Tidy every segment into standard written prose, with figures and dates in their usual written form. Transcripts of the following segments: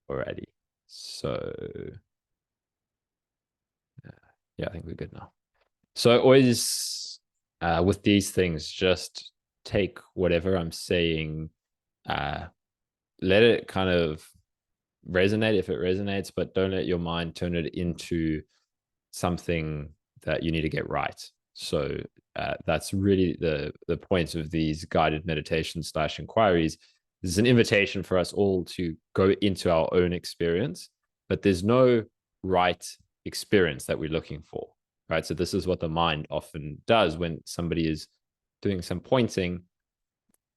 already. So yeah, I think we're good now. So always with these things, just take whatever I'm saying, let it kind of resonate if it resonates, but don't let your mind turn it into something that you need to get right. So that's really the point of these guided meditations slash inquiries. This is an invitation for us all to go into our own experience, but there's no right experience that we're looking for, right? So this is what the mind often does when somebody is doing some pointing.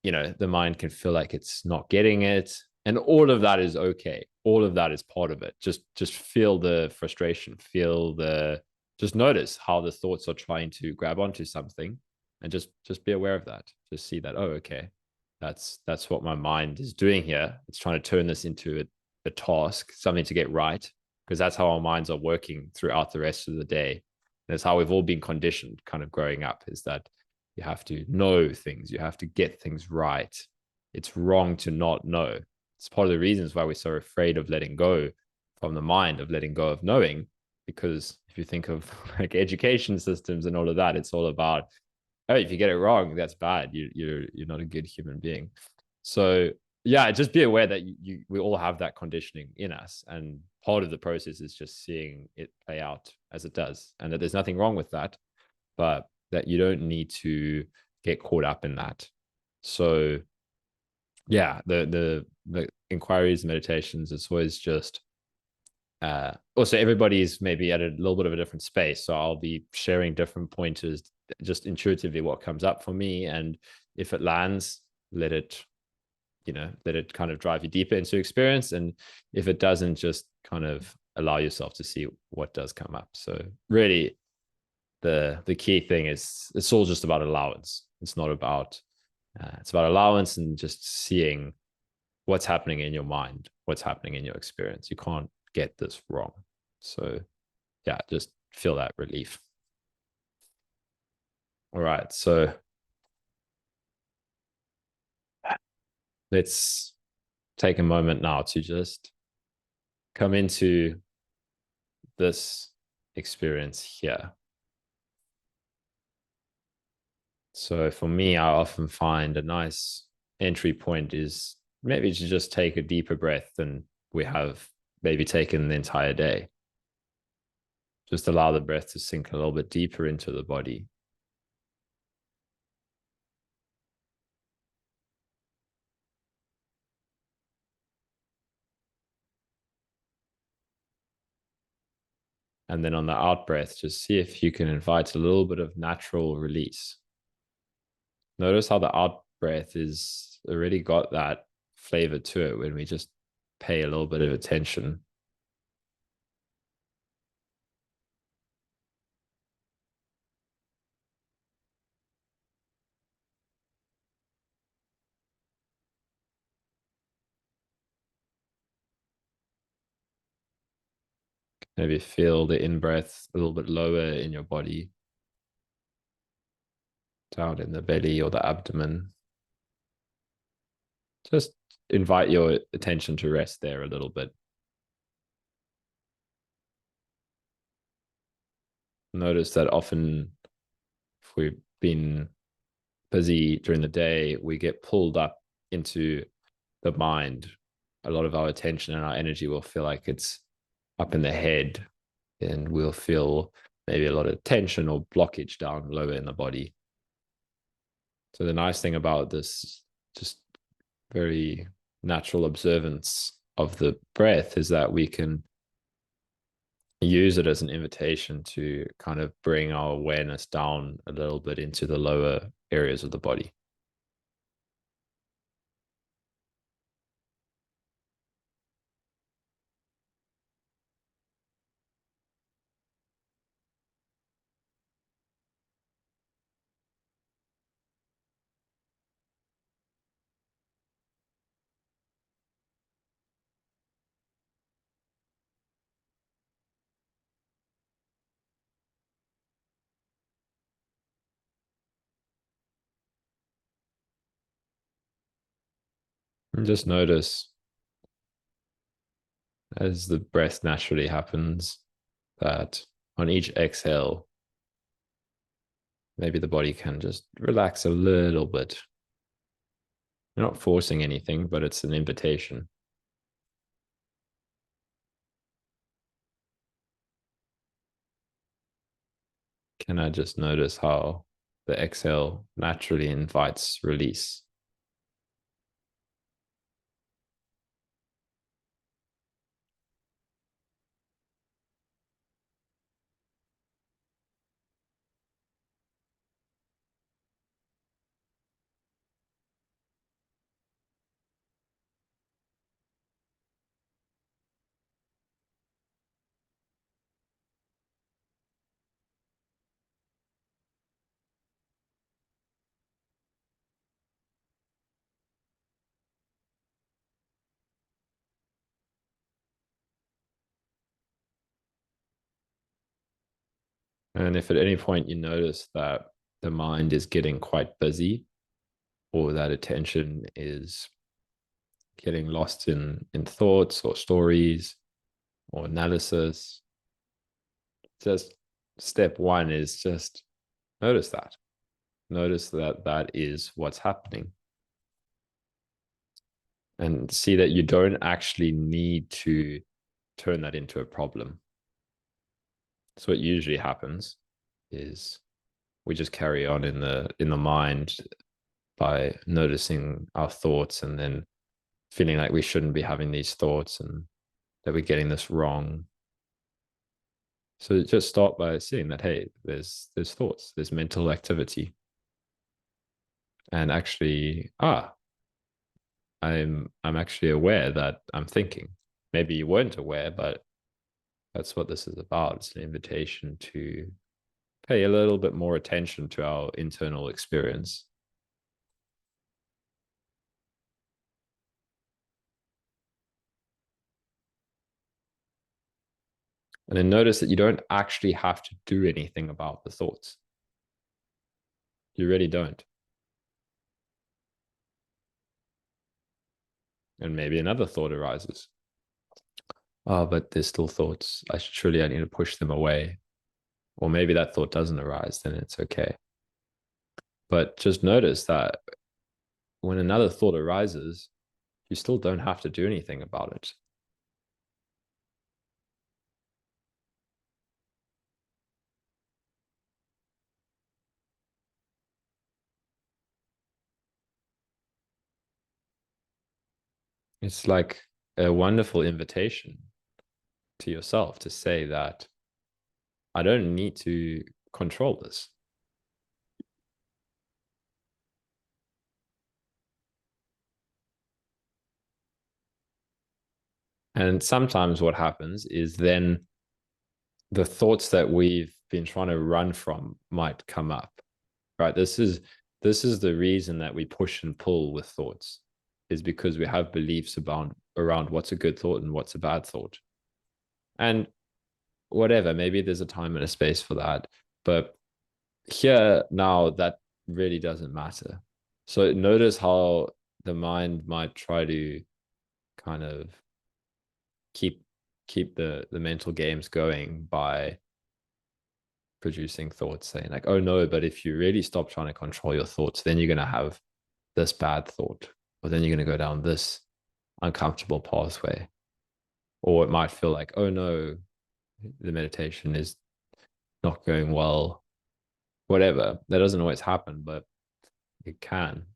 The mind can feel like it's not getting it, and all of that is okay. All of that is part of it. Just feel the frustration, just notice how the thoughts are trying to grab onto something, and just be aware of that. Just see that, oh, okay, that's what my mind is doing here. It's trying to turn this into a task, something to get right, because that's how our minds are working throughout the rest of the day. That's how we've all been conditioned kind of growing up, is that you have to know things. You have to get things right. It's wrong to not know. It's part of the reasons why we're so afraid of letting go from the mind, of letting go of knowing. Because if you think of like education systems and all of that, it's all about, oh, if you get it wrong, that's bad. You're not a good human being. So yeah, just be aware that we all have that conditioning in us, and part of the process is just seeing it play out as it does, and that there's nothing wrong with that, but that you don't need to get caught up in that. So yeah, the inquiries, meditations, it's always just also everybody's maybe at a little bit of a different space. So I'll be sharing different pointers, just intuitively what comes up for me. And if it lands, let it, let it kind of drive you deeper into experience. And if it doesn't, just kind of allow yourself to see what does come up. So really the key thing is it's all just about allowance. It's not about it's about allowance and just seeing what's happening in your mind, what's happening in your experience. You can't get this wrong. So yeah, just feel that relief. All right, so let's take a moment now to just come into this experience here. So for me, I often find a nice entry point is maybe to just take a deeper breath than we have maybe taken the entire day. Just allow the breath to sink a little bit deeper into the body. And then on the out breath, just see if you can invite a little bit of natural release. Notice how the out breath is already got that flavor to it when we just pay a little bit of attention. Maybe feel the in breath a little bit lower in your body, down in the belly or the abdomen. Just invite your attention to rest there a little bit. Notice that often, if we've been busy during the day, we get pulled up into the mind. A lot of our attention and our energy will feel like it's up in the head, and we'll feel maybe a lot of tension or blockage down lower in the body. So the nice thing about this just very natural observance of the breath is that we can use it as an invitation to kind of bring our awareness down a little bit into the lower areas of the body. And just notice as the breath naturally happens, that on each exhale, maybe the body can just relax a little bit. You're not forcing anything, but it's an invitation. Can I just notice how the exhale naturally invites release? And if at any point you notice that the mind is getting quite busy, or that attention is getting lost in thoughts or stories or analysis, just step one is just notice that. Notice that that is what's happening. And see that you don't actually need to turn that into a problem. So what usually happens is we just carry on in the mind by noticing our thoughts and then feeling like we shouldn't be having these thoughts and that we're getting this wrong. So just start by seeing that, hey, there's thoughts, there's mental activity. And actually, I'm actually aware that I'm thinking. Maybe you weren't aware, but that's what this is about. It's an invitation to pay a little bit more attention to our internal experience. And then notice that you don't actually have to do anything about the thoughts. You really don't. And maybe another thought arises. Oh, but there's still thoughts. I need to push them away. Or maybe that thought doesn't arise, then it's okay. But just notice that when another thought arises, you still don't have to do anything about it. It's like a wonderful invitation to yourself to say that I don't need to control this. And sometimes what happens is then the thoughts that we've been trying to run from might come up, right? This is the reason that we push and pull with thoughts, is because we have beliefs about around what's a good thought and what's a bad thought. And whatever, maybe there's a time and a space for that. But here now, that really doesn't matter. So notice how the mind might try to kind of keep the mental games going by producing thoughts saying like, oh no, but if you really stop trying to control your thoughts, then you're going to have this bad thought, or then you're going to go down this uncomfortable pathway. Or it might feel like, oh no, the meditation is not going well. Whatever. That doesn't always happen, but it can.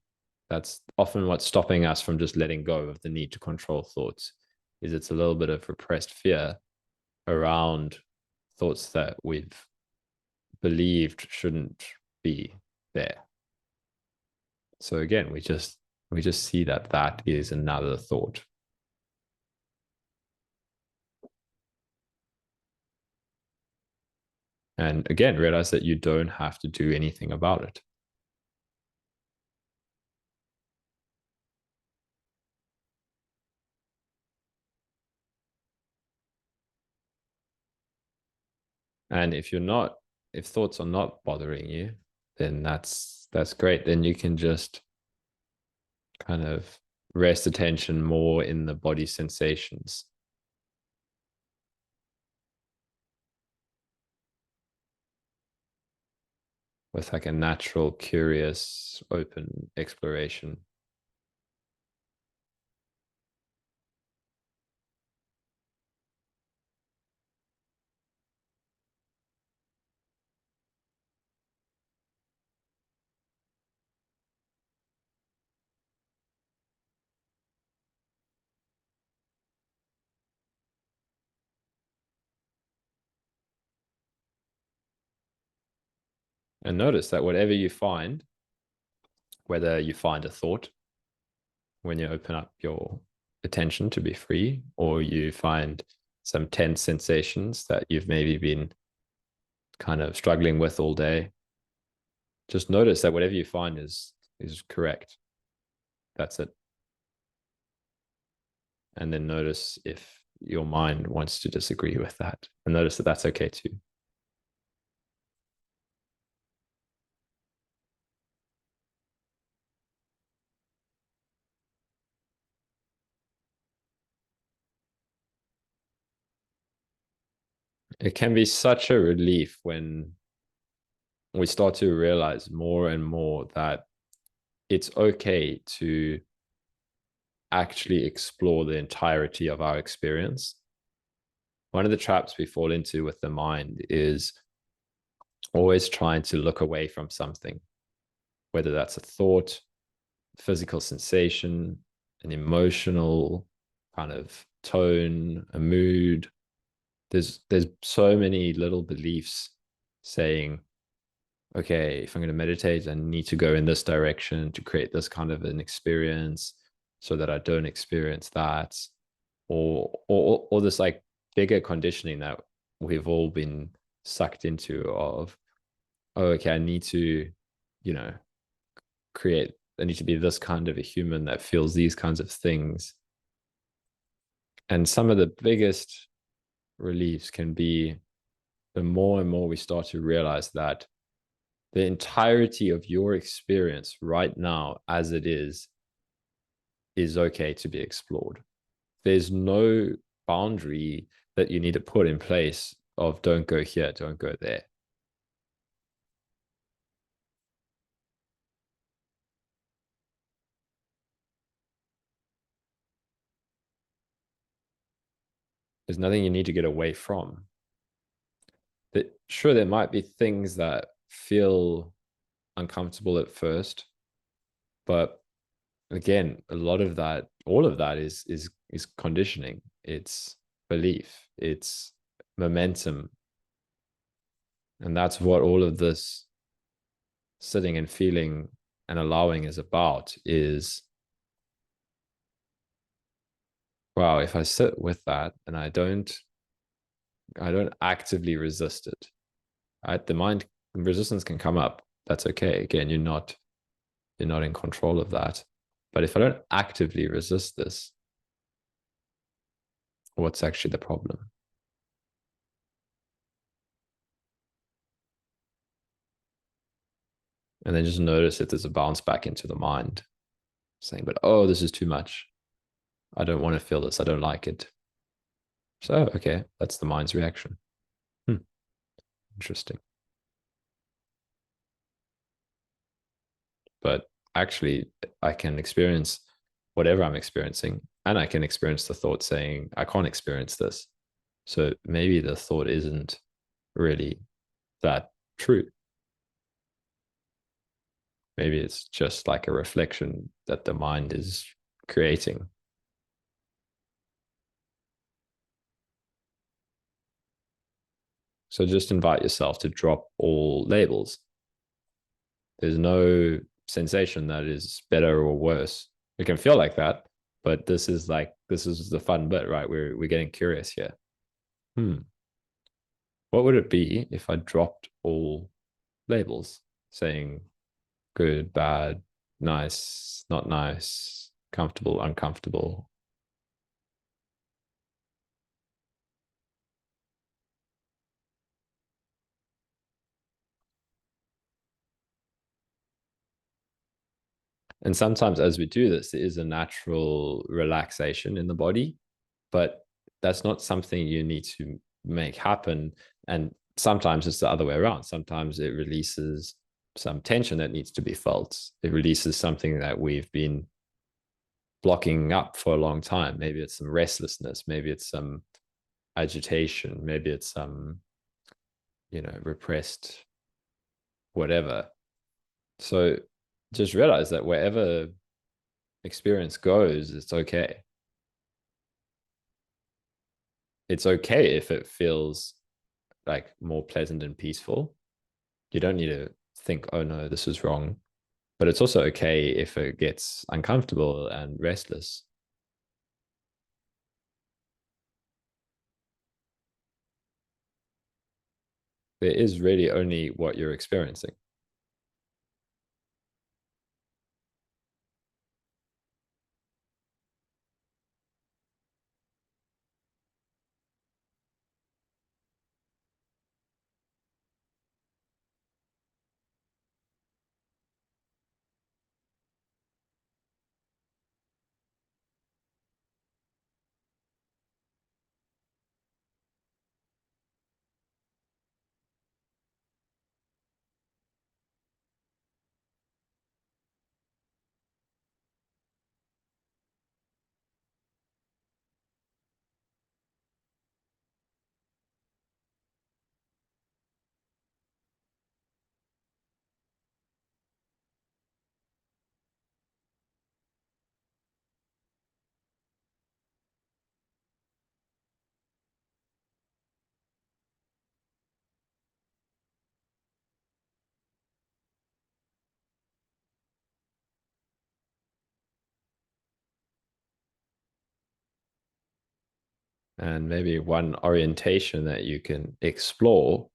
That's often what's stopping us from just letting go of the need to control thoughts, is it's a little bit of repressed fear around thoughts that we've believed shouldn't be there. So again, we just see that that is another thought. And again, realize that you don't have to do anything about it. And if thoughts are not bothering you, then that's great. Then you can just kind of rest attention more in the body sensations. with like a natural, curious, open exploration. And notice that whatever you find, whether you find a thought when you open up your attention to be free, or you find some tense sensations that you've maybe been kind of struggling with all day, just notice that whatever you find is correct. That's it. And then notice if your mind wants to disagree with that, and notice that that's okay too. It can be such a relief when we start to realize more and more that it's okay to actually explore the entirety of our experience. One of the traps we fall into with the mind is always trying to look away from something, whether that's a thought, physical sensation, an emotional kind of tone, a mood. There's so many little beliefs saying, okay, if I'm going to meditate, I need to go in this direction to create this kind of an experience so that I don't experience that. Or this like bigger conditioning that we've all been sucked into of, oh, okay, I need to, you know, I need to be this kind of a human that feels these kinds of things. And some of the biggest reliefs can be the more and more we start to realize that the entirety of your experience right now, as it is okay to be explored. There's no boundary that you need to put in place of don't go here, don't go there. There's nothing you need to get away from. That sure, there might be things that feel uncomfortable at first, but again, a lot of that, all of that is conditioning. It's belief. It's momentum. And that's what all of this sitting and feeling and allowing is about, is, wow, if I sit with that and I don't actively resist it, the mind resistance can come up. That's okay. Again, you're not in control of that. But if I don't actively resist this, what's actually the problem? And then just notice if there's a bounce back into the mind saying, but oh, this is too much. I don't want to feel this. I don't like it. So, okay, that's the mind's reaction. Interesting. But actually, I can experience whatever I'm experiencing, and I can experience the thought saying, I can't experience this. So maybe the thought isn't really that true. Maybe it's just like a reflection that the mind is creating. So just invite yourself to drop all labels. There's no sensation that is better or worse. It can feel like that, but this is the fun bit, right? We're getting curious here. What would it be if I dropped all labels, saying good, bad, nice, not nice, comfortable, uncomfortable? And sometimes as we do this, there is a natural relaxation in the body, but that's not something you need to make happen. And sometimes it's the other way around. Sometimes it releases some tension that needs to be felt. It releases something that we've been blocking up for a long time. Maybe it's some restlessness, maybe it's some agitation, maybe it's some, repressed whatever. So just realize that wherever experience goes, it's okay. It's okay if it feels like more pleasant and peaceful. You don't need to think, oh no, this is wrong. But it's also okay if it gets uncomfortable and restless. There is really only what you're experiencing. And maybe one orientation that you can explore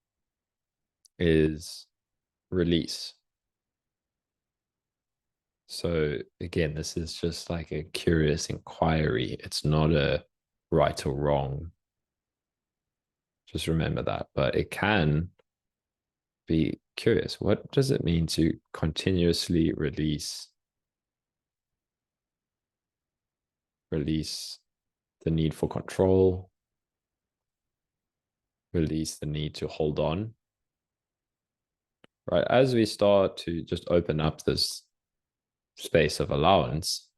is release. So again, this is just like a curious inquiry. It's not a right or wrong. Just remember that. But it can be curious. What does it mean to continuously release the need for control, release the need to hold on, right? As we start to just open up this space of allowance,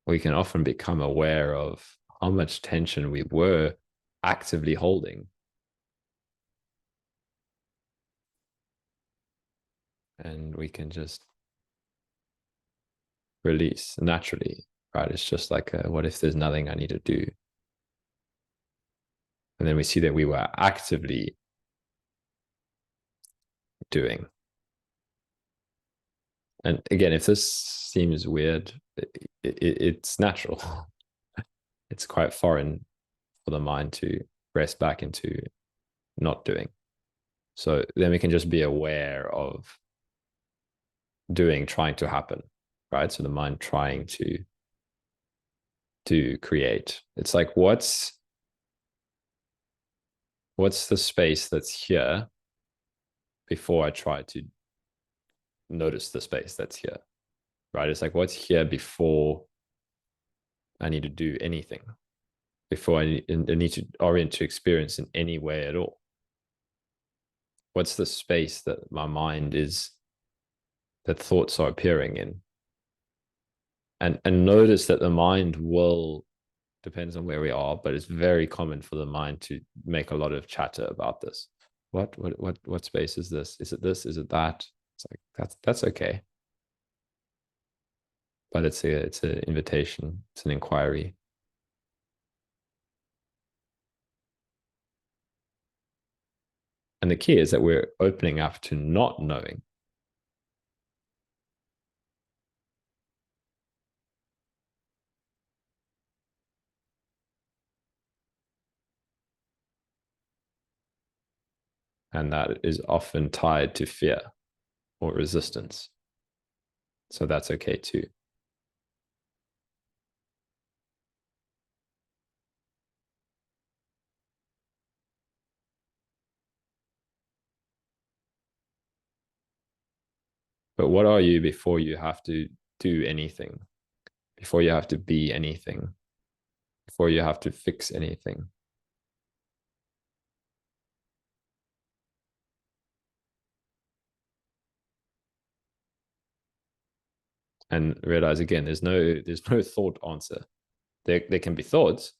we can often become aware of how much tension we were actively holding. And we can just release naturally, right? It's just like, what if there's nothing I need to do? And then we see that we were actively doing. And again, if this seems weird, it's natural. It's quite foreign for the mind to rest back into not doing. So then we can just be aware of doing trying to happen, right? So the mind trying to create. It's like what's the space that's here before I try to notice the space that's here, right? It's like what's here before I need to do anything, before I need to orient to experience in any way at all. What's the space that my mind is, that thoughts are appearing in? And notice that the mind will, depends on where we are, but it's very common for the mind to make a lot of chatter about this. What space is this? Is it this? Is it that? It's like that's okay. But it's an invitation, it's an inquiry. And the key is that we're opening up to not knowing. And that is often tied to fear or resistance. So that's okay too. But what are you before you have to do anything? Before you have to be anything? Before you have to fix anything? and realize again, there's no thought answer. There can be thoughts,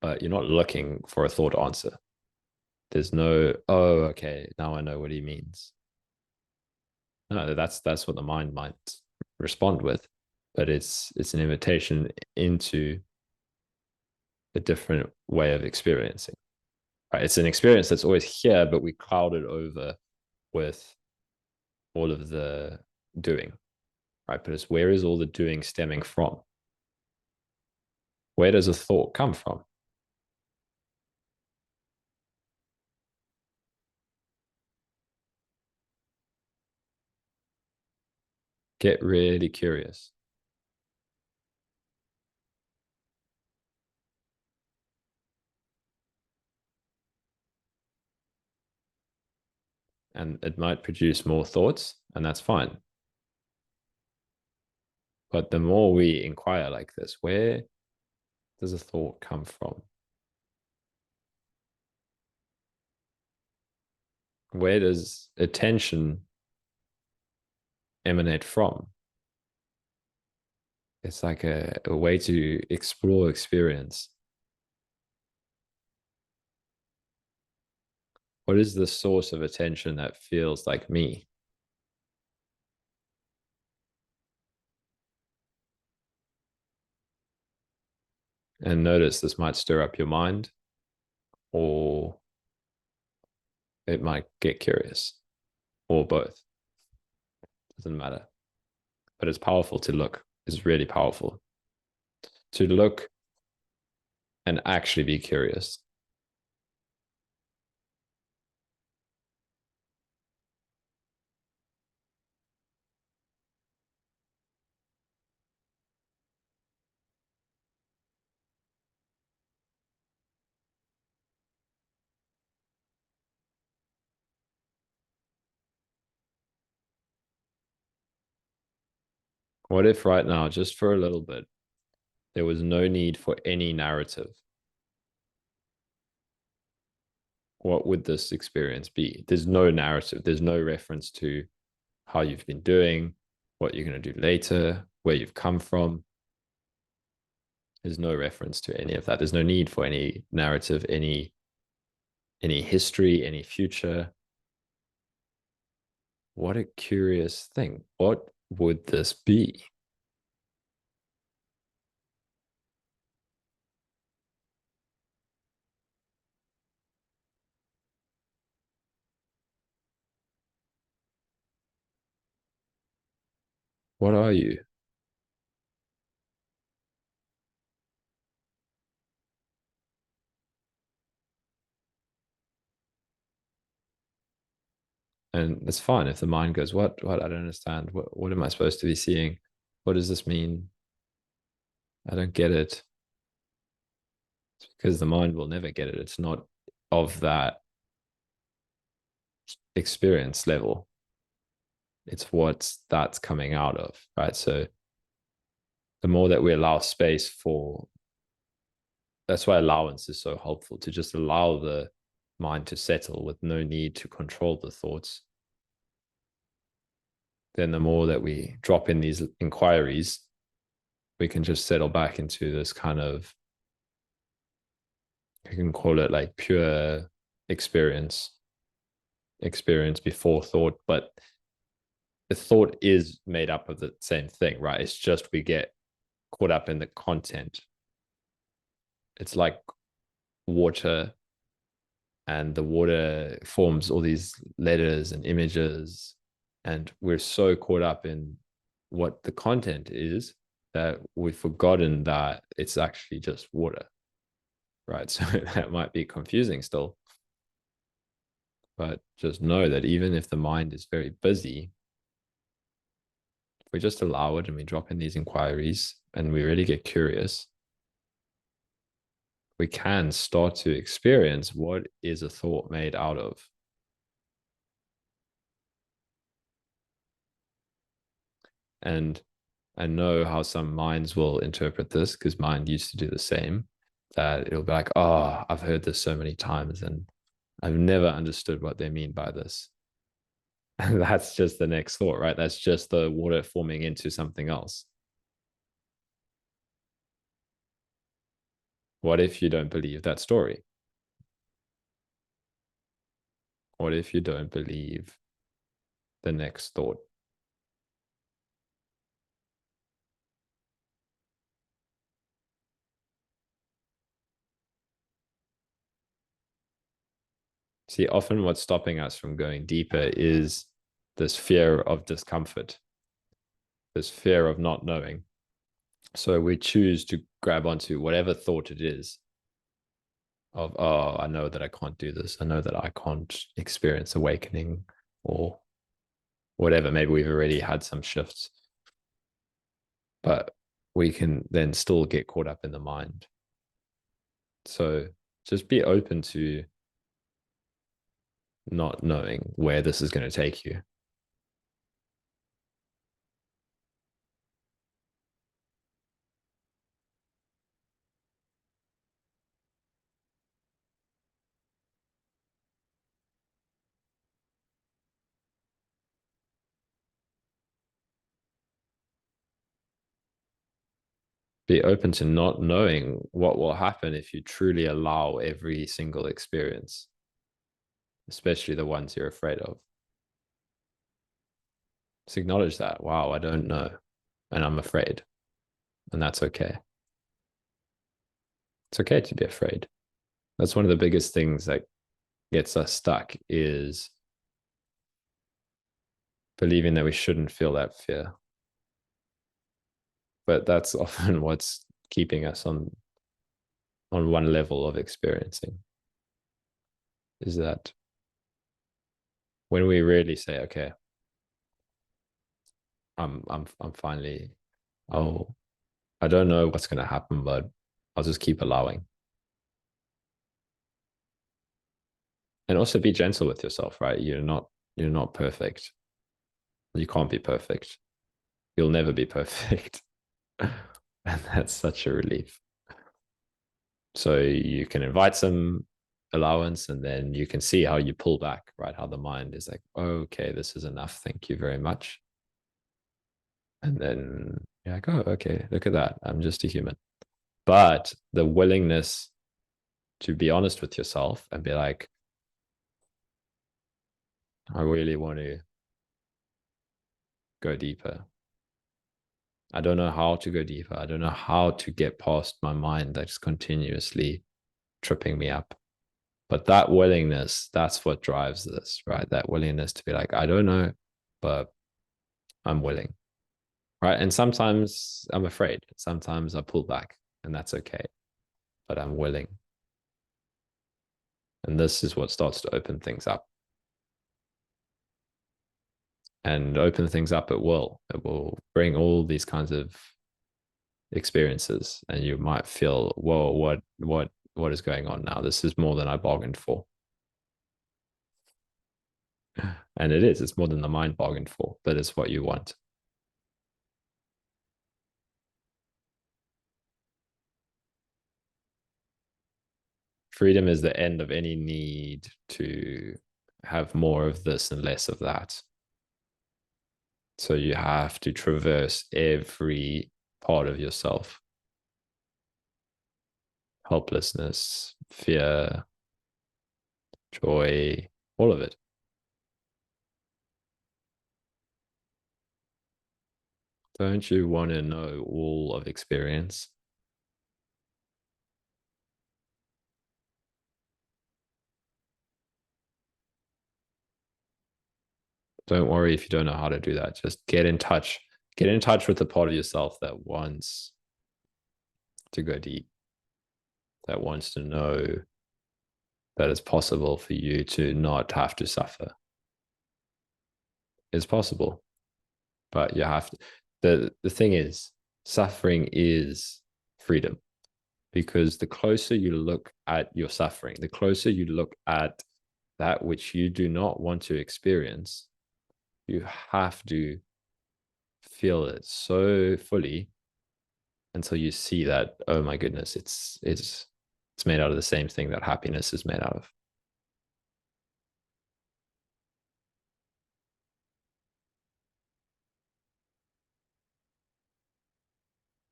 but you're not looking for a thought answer. There's no, oh, okay, now I know what he means. No, that's what the mind might respond with, but it's an invitation into a different way of experiencing. Right? It's an experience that's always here, but we cloud it over with all of the doing. Right? But it's where is all the doing stemming from? Where does a thought come from? Get really curious. And it might produce more thoughts, and that's fine. But the more we inquire like this, where does a thought come from? Where does attention emanate from? It's like a way to explore experience. What is the source of attention that feels like me? And notice this might stir up your mind, or it might get curious, or both. Doesn't matter. But it's powerful to look. It's really powerful to look and actually be curious. What if right now, just for a little bit, there was no need for any narrative? What would this experience be? There's no narrative. There's no reference to how you've been doing, what you're going to do later, where you've come from. There's no reference to any of that. There's no need for any narrative, any history, any future. What a curious thing. What would this be? What are you? And it's fine if the mind goes, what? I don't understand. What am I supposed to be seeing? What does this mean? I don't get it. It's because the mind will never get it. It's not of that experience level. It's what that's coming out of, right? So the more that we allow space for, that's why allowance is so helpful, to just allow the mind to settle with no need to control the thoughts. Then the more that we drop in these inquiries, we can just settle back into this kind of, you can call it like pure experience, experience before thought. But the thought is made up of the same thing, right? It's just we get caught up in the content. It's like water, and the water forms all these letters and images, and we're so caught up in what the content is that we've forgotten that it's actually just water, right? So that might be confusing still, but just know that even if the mind is very busy, if we just allow it and we drop in these inquiries and we really get curious, we can start to experience what is a thought made out of. And I know how some minds will interpret this, because mine used to do the same, that it'll be like, oh, I've heard this so many times and I've never understood what they mean by this. And that's just the next thought, right? That's just the water forming into something else. What if you don't believe that story? What if you don't believe the next thought? See, often what's stopping us from going deeper is this fear of discomfort, this fear of not knowing. So we choose to grab onto whatever thought it is of, oh, I know that I can't do this. I know that I can't experience awakening or whatever. Maybe we've already had some shifts, but we can then still get caught up in the mind. So just be open to not knowing where this is going to take you. Be open to not knowing what will happen if you truly allow every single experience, especially the ones you're afraid of. Just acknowledge that, wow, I don't know, and I'm afraid, and that's okay. It's okay to be afraid. That's one of the biggest things that gets us stuck is believing that we shouldn't feel that fear. But that's often what's keeping us on one level of experiencing, is that when we really say, okay, I'm finally, oh, I don't know what's going to happen, but I'll just keep allowing. And also be gentle with yourself, right? You're not perfect. You can't be perfect. You'll never be perfect. And that's such a relief. So you can invite some allowance, and then you can see how you pull back, right? How the mind is like, okay, this is enough. Thank you very much. And then you're like, oh, okay, look at that. I'm just a human. But the willingness to be honest with yourself and be like, I really want to go deeper. I don't know how to go deeper. I don't know how to get past my mind that's continuously tripping me up. But that willingness, that's what drives this, right? That willingness to be like, I don't know, but I'm willing, right? And sometimes I'm afraid. Sometimes I pull back, and that's okay, but I'm willing. And this is what starts to open things up. And open things up at will. It will bring all these kinds of experiences, and you might feel, whoa, what is going on now? This is more than I bargained for. And it is, it's more than the mind bargained for, but it's what you want. Freedom is the end of any need to have more of this and less of that. So you have to traverse every part of yourself: helplessness, fear, joy, all of it. Don't you want to know all of experience? Don't worry if you don't know how to do that. Just get in touch. Get in touch with the part of yourself that wants to go deep, that wants to know that it's possible for you to not have to suffer. It's possible, but you have to. The thing is, suffering is freedom, because the closer you look at your suffering, the closer you look at that which you do not want to experience, you have to feel it so fully until you see that, oh my goodness, it's made out of the same thing that happiness is made out of.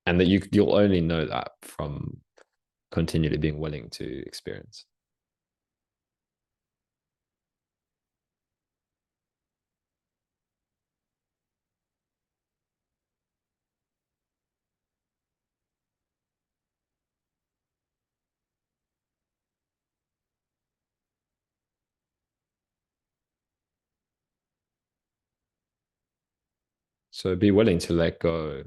and that you'll only know that from continually being willing to experience. So be willing to let go.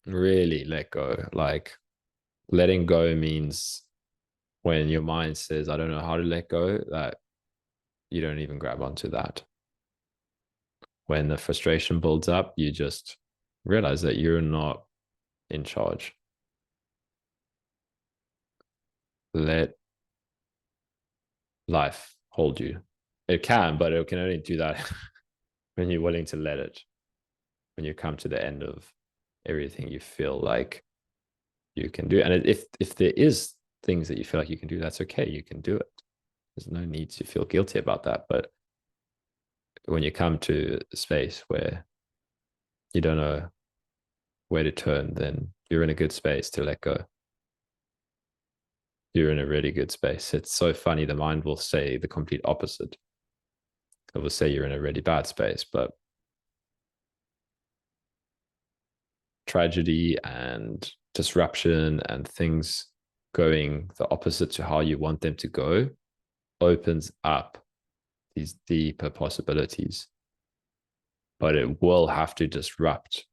Really let go. Like letting go means when your mind says, I don't know how to let go, that you don't even grab onto that. When the frustration builds up, you just realize that you're not in charge. Let life hold you. It can, but it can only do that when you're willing to let it, when you come to the end of everything you feel like you can do. And if there is things that you feel like you can do, that's okay. You can do it. There's no need to feel guilty about that. But when you come to a space where you don't know where to turn, then you're in a good space to let go. You're in a really good space. It's so funny. The mind will say the complete opposite. It will say you're in a really bad space, but tragedy and disruption and things going the opposite to how you want them to go opens up these deeper possibilities. But it will have to disrupt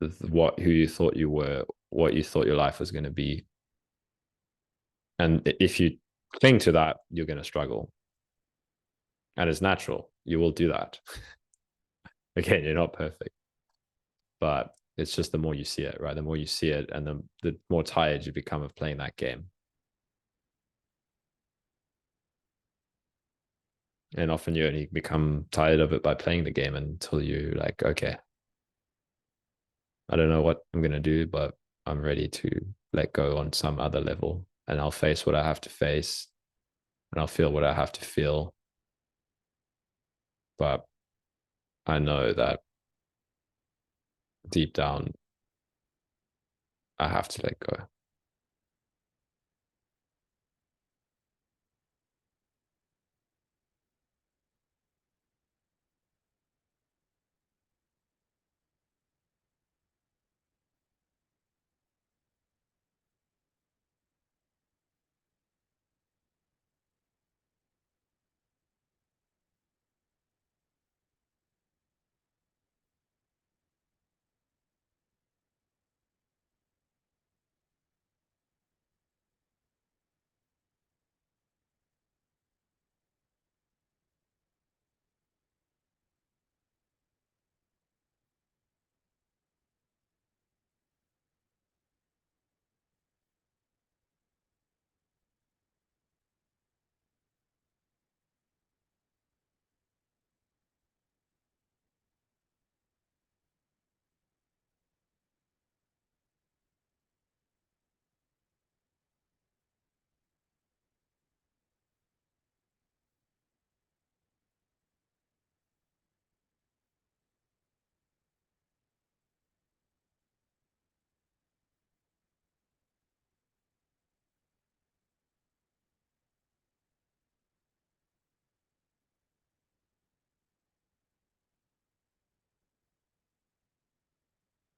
who you thought you were, what you thought your life was going to be. And if you cling to that, you're going to struggle. And it's natural. You will do that. Again, you're not perfect, but it's just the more you see it, right? The more you see it, and the more tired you become of playing that game. And often you only become tired of it by playing the game until you like, okay, I don't know what I'm going to do, but I'm ready to let go on some other level. And I'll face what I have to face, and I'll feel what I have to feel. But I know that deep down, I have to let go.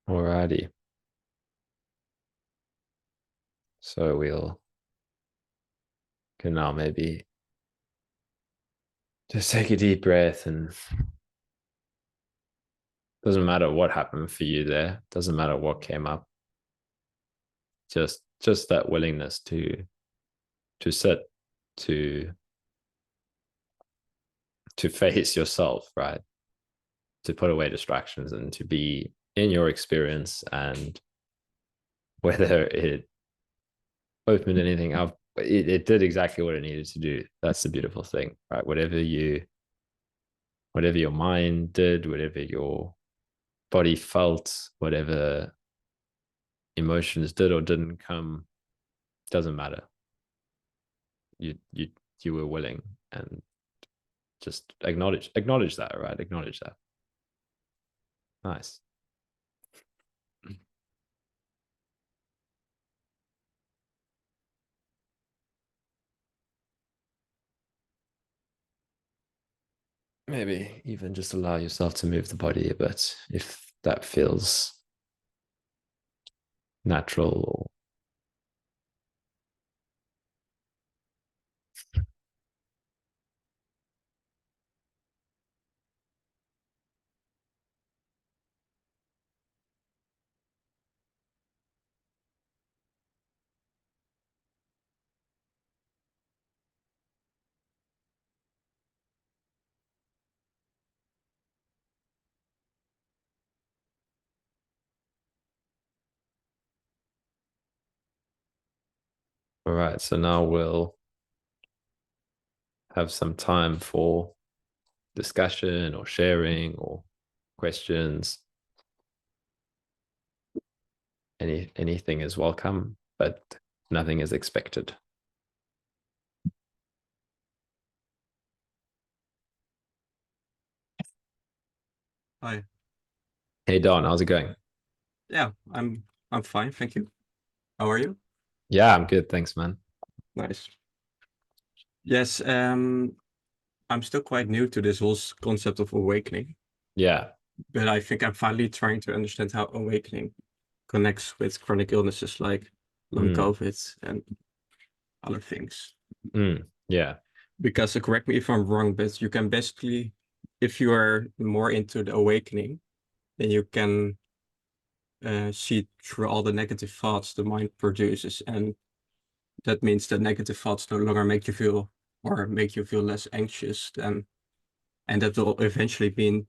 Alrighty. So we'll can now maybe just take a deep breath, and doesn't matter what happened for you there, doesn't matter what came up, just that willingness to sit, to to face yourself, right? To put away distractions and to be in your experience, and whether it opened anything up, it did exactly what it needed to do. That's the beautiful thing, right? Whatever your mind did, whatever your body felt, whatever emotions did or didn't come, doesn't matter. You were willing, and just acknowledge that, right? Acknowledge that. Nice. Maybe even just allow yourself to move the body a bit if that feels natural. All right, so now we'll have some time for discussion or sharing or questions. Anything is welcome, but nothing is expected. Hi. Hey Don, how's it going? Yeah, I'm fine, thank you. How are you? Yeah, I'm good, thanks, man. Nice. Yes, I'm still quite new to this whole concept of awakening, Yeah. but I think I'm finally trying to understand how awakening connects with chronic illnesses like long Mm, COVID and other things. yeah. Because correct me if I'm wrong, but you can basically, if you are more into the awakening, then you can see through all the negative thoughts the mind produces, and that means that negative thoughts no longer make you feel less anxious then, and that will eventually mean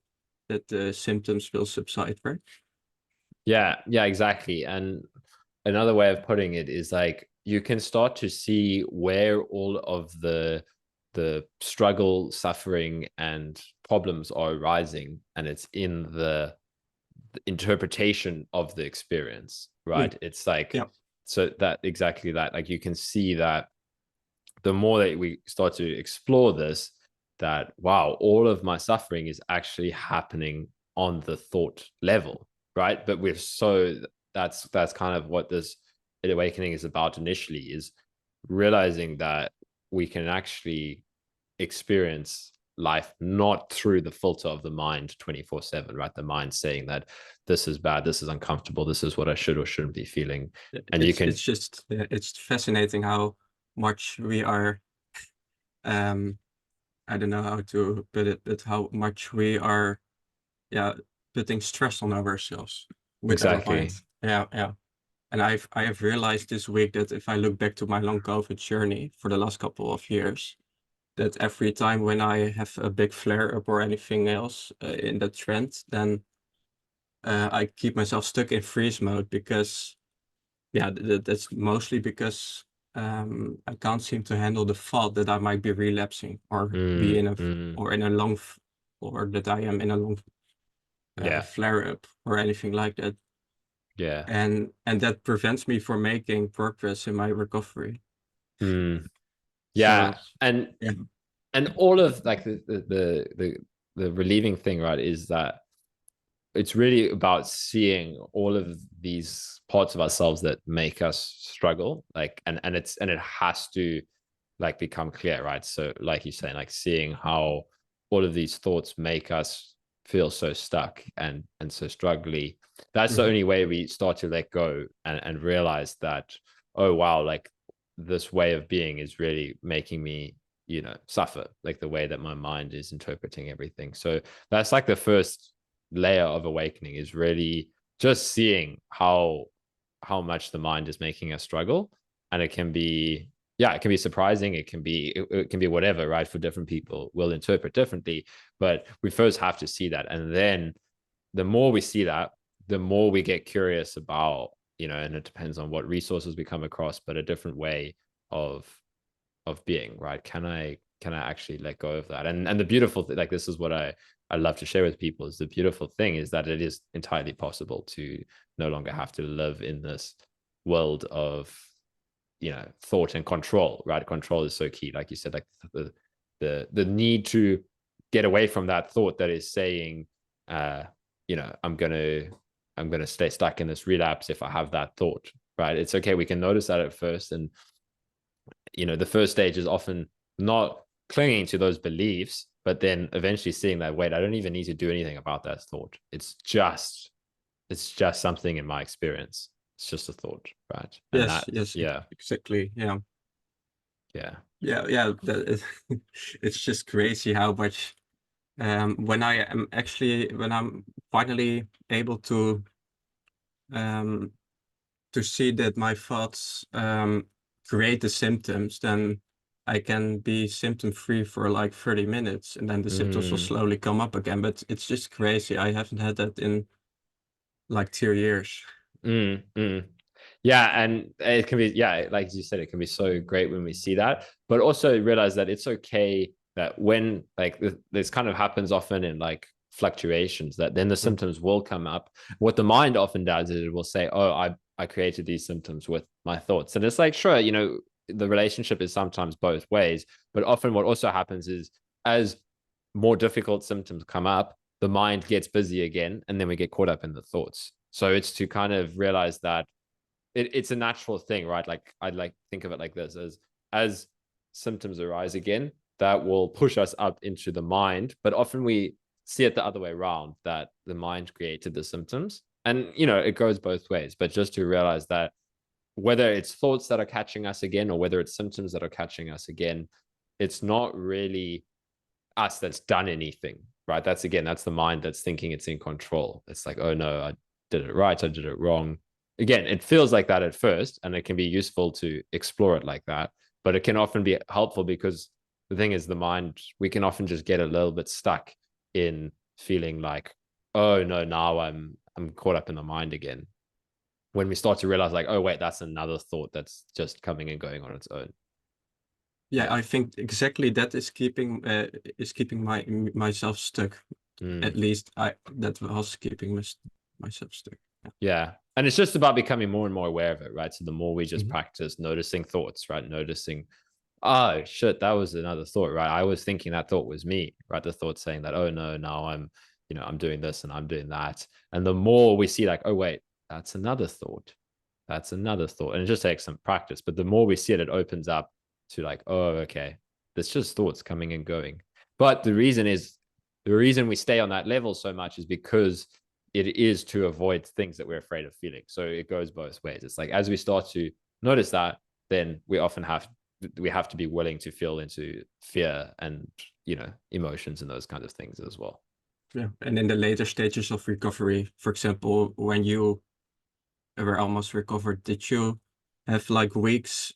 that the symptoms will subside, right? Yeah, exactly. And another way of putting it is like you can start to see where all of the struggle, suffering, and problems are arising, and it's in the interpretation of the experience, Mm, right? It's like yeah. so that exactly that. Like you can see that the more that we start to explore this, that wow, all of my suffering is actually happening on the thought level, right? But we're so that's kind of what this awakening is about initially, is realizing that we can actually experience life not through the filter of the mind 24/7, right? The mind saying that this is bad, this is uncomfortable, this is what I should or shouldn't be feeling. And you can It's fascinating how much we are I don't know how to put it, but how much we are, yeah, putting stress on ourselves with our mind. exactly. Yeah. And I have realized this week that if I look back to my long COVID journey for the last couple of years, that every time when I have a big flare up or anything else in that trend, then I keep myself stuck in freeze mode because, yeah, that's mostly because I can't seem to handle the thought that I might be relapsing or be mm, in a mm, or in a long or that I am in a long yeah. flare up or anything like that, Yeah. and that prevents me from making progress in my recovery. Mm, yeah. So And yeah. all of like the relieving thing, right, is that it's really about seeing all of these parts of ourselves that make us struggle, like and it has to like become clear, right? So like you're saying, like seeing how all of these thoughts make us feel so stuck and so struggly. That's the Mhm. only way we start to let go and realize that, oh wow, like this way of being is really making me, suffer, like the way that my mind is interpreting everything. So that's like the first layer of awakening, is really just seeing how much the mind is making us struggle. And it can be, yeah, it can be surprising, it can be whatever, right? For different people will interpret differently, but we first have to see that. And then the more we see that, the more we get curious about, and it depends on what resources we come across, but a different way of being, right? Can I actually let go of that? And the beautiful thing, like this is what I love to share with people, is the beautiful thing is that it is entirely possible to no longer have to live in this world of, thought and control, right? Control is so key, like you said, like the need to get away from that thought that is saying, uh I'm gonna stay stuck in this relapse if I have that thought, right? It's okay. We can notice that at first, and the first stage is often not clinging to those beliefs, but then eventually seeing that, wait, I don't even need to do anything about that thought. It's just something in my experience. It's just a thought, right? And Yes, that, yes, yeah, exactly. Yeah. yeah. Yeah, it's just crazy how much when I'm finally able um to see that my thoughts create the symptoms, then I can be symptom free for like 30 minutes and then the symptoms will Mm. slowly come up again. But it's just crazy. I haven't had that in like 2 years. Mm. Yeah, and it can be, yeah, like you said, it can be so great when we see that, but also realize that it's okay that when like this kind of happens often in like fluctuations, that then the Mm. symptoms will come up. What the mind often does is it will say, oh, I created these symptoms with my thoughts. And it's like, sure, the relationship is sometimes both ways, but often what also happens is as more difficult symptoms come up, the mind gets busy again, and then we get caught up in the thoughts. So it's to kind of realize that it's a natural thing, right? Like I'd like think of it like this: as symptoms arise again, that will push us up into the mind. But often we see it the other way around, that the mind created the symptoms. And it goes both ways. But just to realize that whether it's thoughts that are catching us again or whether it's symptoms that are catching us again, it's not really us that's done anything, right? That's the mind that's thinking it's in control. It's like, oh no, I did it right, I did it wrong. Again, it feels like that at first, and it can be useful to explore it like that, but it can often be helpful because the thing is, the mind, we can often just get a little bit stuck in feeling like, oh no, now I'm caught up in the mind again. When we start to realize, like, oh wait, that's another thought that's just coming and going on its own. Yeah, Yeah. I think exactly that is keeping myself stuck. At Mm. least I that was keeping myself stuck. Yeah. Yeah. And it's just about becoming more and more aware of it, right? So the more we just Mhm. practice noticing thoughts, right? Noticing, oh shit, that was another thought, right? I was thinking that thought was me, right? The thought saying that, oh no, now I'm doing this and I'm doing that. And the more we see, like, oh wait, that's another thought. That's another thought. And it just takes some practice. But the more we see it, it opens up to like, oh, okay, there's just thoughts coming and going. But the reason we stay on that level so much is because it is to avoid things that we're afraid of feeling. So it goes both ways. It's like as we start to notice that, then we have to be willing to feel into fear and emotions and those kinds of things as well. Yeah. And in the later stages of recovery, for example, when you were almost recovered, did you have like weeks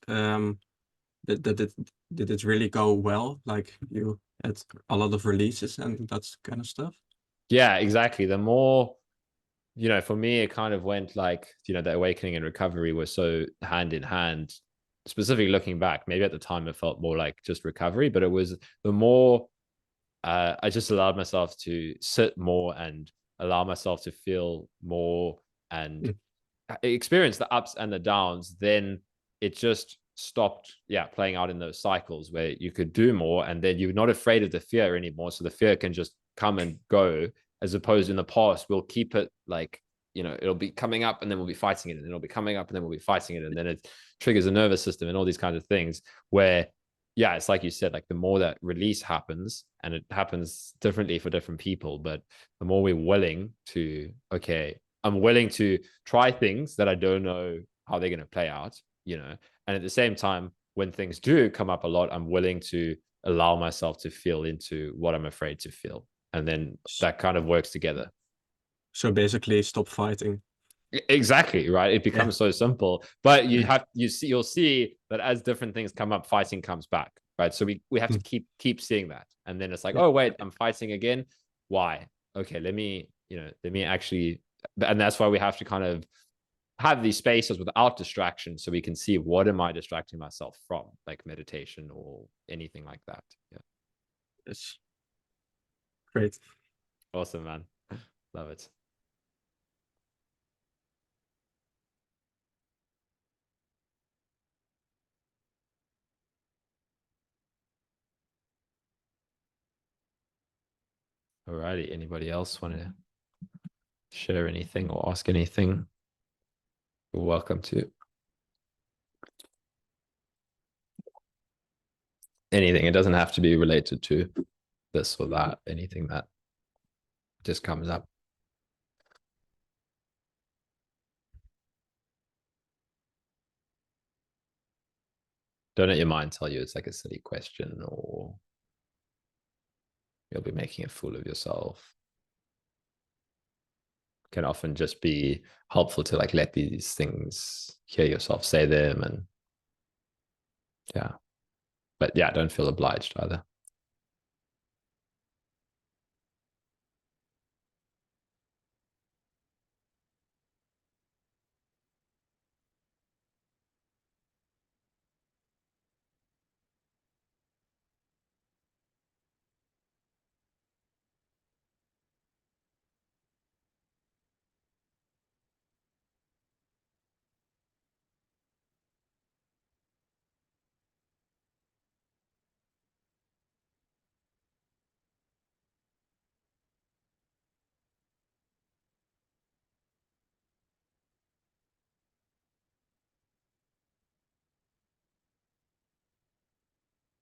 did it really go well? Like you had a lot of releases and that kind of stuff? Yeah, exactly. The more for me, it kind of went like, the awakening and recovery were so hand in hand. Specifically looking back, maybe at the time it felt more like just recovery, but it was the more I just allowed myself to sit more and allow myself to feel more and Mm. experience the ups and the downs, then it just stopped, yeah, playing out in those cycles where you could do more and then you're not afraid of the fear anymore. So the fear can just come and go, as opposed in the past, we'll keep it like, it'll be coming up and then we'll be fighting it, and then it'll be coming up and then we'll be fighting it. And then it triggers a nervous system and all these kinds of things where, yeah, it's like you said, like the more that release happens, and it happens differently for different people, but the more we're willing to, okay, I'm willing to try things that I don't know how they're going to play out, and at the same time, when things do come up a lot, I'm willing to allow myself to feel into what I'm afraid to feel. And then S- that kind of works together. So basically stop fighting. Exactly, right. It Yeah. becomes so simple, but Yeah. you'll see that as different things come up, fighting comes back, right? So we have to Mm. keep seeing that, and then it's like, Yeah. oh wait, I'm fighting again. Why? Okay, let me actually, and that's why we have to kind of have these spaces without distraction, so we can see what am I distracting myself from, like meditation or anything like that. Yeah, It's great. awesome, man. Love it. Alrighty, anybody else want to share anything or ask anything, you're welcome to. Anything. It doesn't have to be related to this or that. Anything that just comes up. Don't let your mind tell you it's like a silly question or you'll be making a fool of yourself. It can often just be helpful to like let these things hear yourself say them, and yeah. But yeah, don't feel obliged either.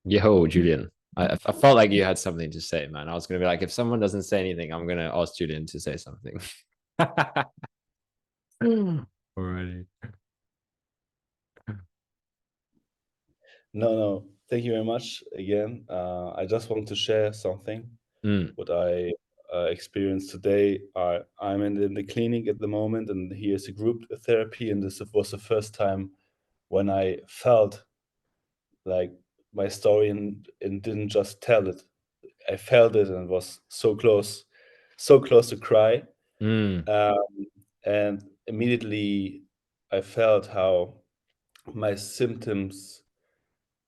Yo, Julian. I felt like you had something to say, man. I was gonna be like, if someone doesn't say anything, I'm gonna ask Julian to say something. Alrighty. No, no. Thank you very much again. I just want to share something Mm, what I experienced today. I'm in the clinic at the moment, and here's a group therapy, and this was the first time when I felt like my story and didn't just tell it. I felt it and was so close to cry. mm, Um, and immediately I felt how my symptoms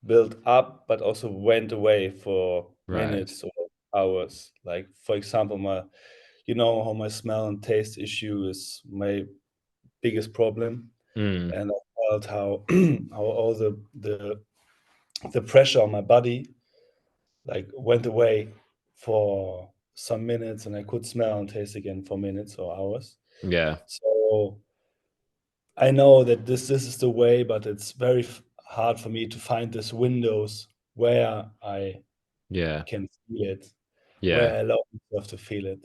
built up but also went away for right. minutes or hours. Like for example, my you know how my smell and taste issue is my biggest problem, Mm, and I felt how how all the pressure on my body like went away for some minutes, and I could smell and taste again for minutes or hours. yeah, So I know that this is the way, but it's very hard for me to find these windows where I yeah, can feel it, where yeah, I allow myself to feel it.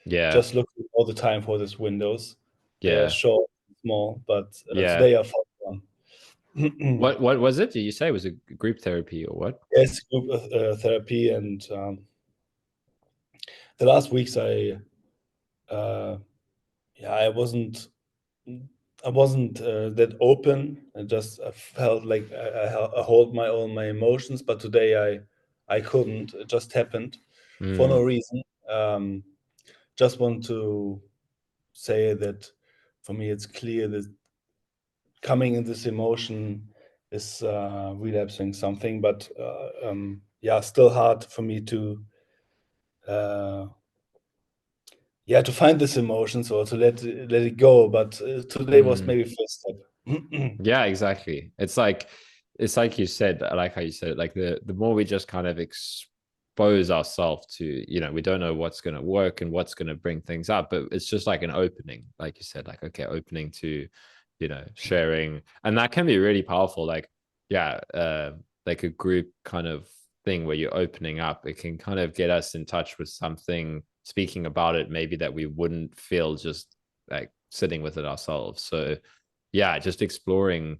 yeah, Just looking all the time for these windows. They are yeah, short, small, but yeah. today I found one. What was it? Did you say it was a group therapy or what? Yes, group therapy, and the last weeks uh, yeah, I wasn't that open. I just I felt like I hold my all my emotions, but today I couldn't. It just happened for no Mm, reason. Just want to say that for me it's clear that coming in this emotion is relapsing something, but yeah, still hard for me to uh, yeah, to find this emotions or to let it go. But today was mm. maybe first step. Yeah, exactly. It's like you said, I like how you said it, like the more we just kind of expose ourselves to, we don't know what's going to work and what's going to bring things up, but it's just like an opening, like you said, like, okay, opening to, sharing. And that can be really powerful. Like, yeah, like a group kind of thing where you're opening up, it can kind of get us in touch with something, speaking about it, maybe that we wouldn't feel just like sitting with it ourselves. So yeah, just exploring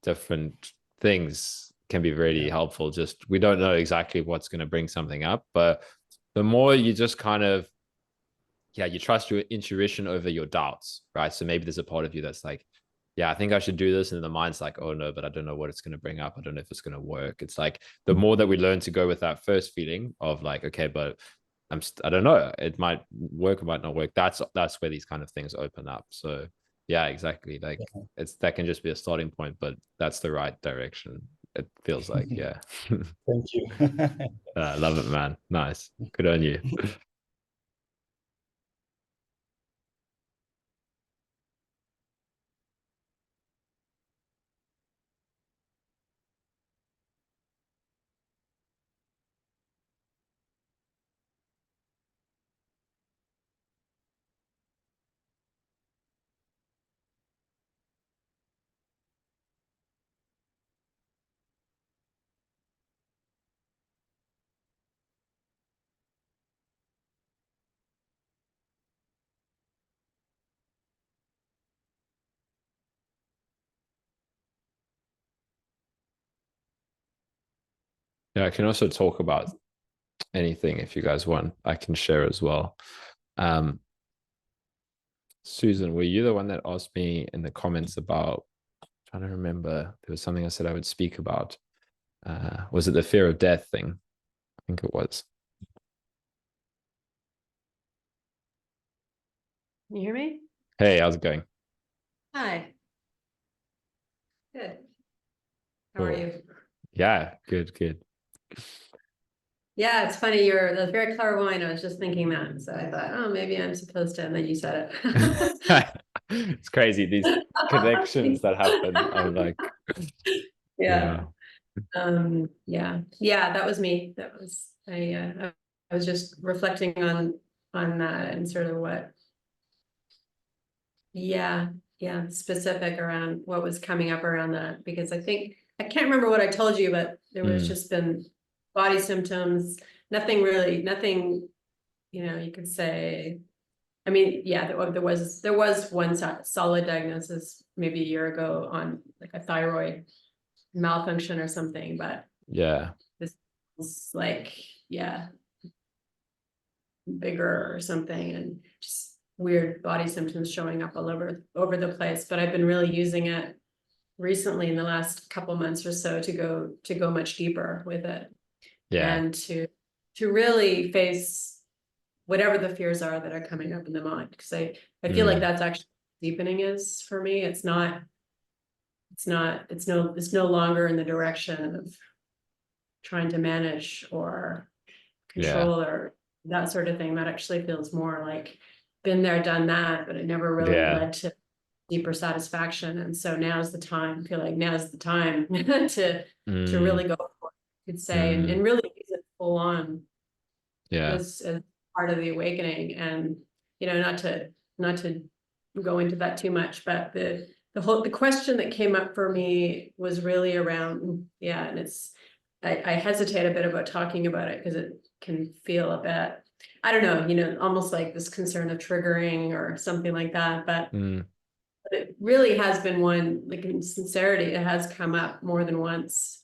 different things can be really Yeah. helpful. Just we don't know exactly what's going to bring something up, but the more you just kind of, yeah, you trust your intuition over your doubts, right? So maybe there's a part of you that's like, yeah, I think I should do this. And the mind's like, oh no, but I don't know what it's going to bring up. I don't know if it's going to work. It's like the more that we learn to go with that first feeling of like, okay, but I don't know. It might work, it might not work. That's where these kind of things open up. So yeah, exactly. Like that can just be a starting point, but that's the right direction. It feels like, yeah. Thank you. Love it, man. Nice. Good on you. Yeah, I can also talk about anything if you guys want. I can share as well. Susan, were you the one that asked me in the comments about, I'm trying to remember, there was something I said I would speak about. Was it the fear of death thing? I think it was. Can you hear me? Hey, how's it going? Hi. Good. How Cool. are you? Yeah, good, good. Yeah, it's funny. That's very clairvoyant. I was just thinking that. So I thought, oh, maybe I'm supposed to, and then you said it. It's crazy, these connections that happen. I'm like, Yeah. yeah. Yeah, that was me. That was I was just reflecting on that and sort of what, yeah, specific around what was coming up around that, because I think I can't remember what I told you, but there was just been body symptoms, nothing, you could say. I mean, yeah, there was one solid diagnosis maybe a year ago on like a thyroid malfunction or something, but Yeah. this was like, yeah, bigger or something, and just weird body symptoms showing up all over the place. But I've been really using it recently in the last couple months or so to go much deeper with it, Yeah. and to really face whatever the fears are that are coming up in the mind, because I feel like that's actually deepening is for me. It's no longer in the direction of trying to manage or control or that sort of thing. That actually feels more like been there, done that, but it never really led to deeper satisfaction. And so now's the time. I feel like now's the time to really go for it, you could say, and really use it full on. As part of the awakening. And not to go into that too much, but the question that came up for me was really around, and I hesitate a bit about talking about it because it can feel a bit, I don't know, almost like this concern of triggering or something like that, but it really has been one, like, in sincerity, it has come up more than once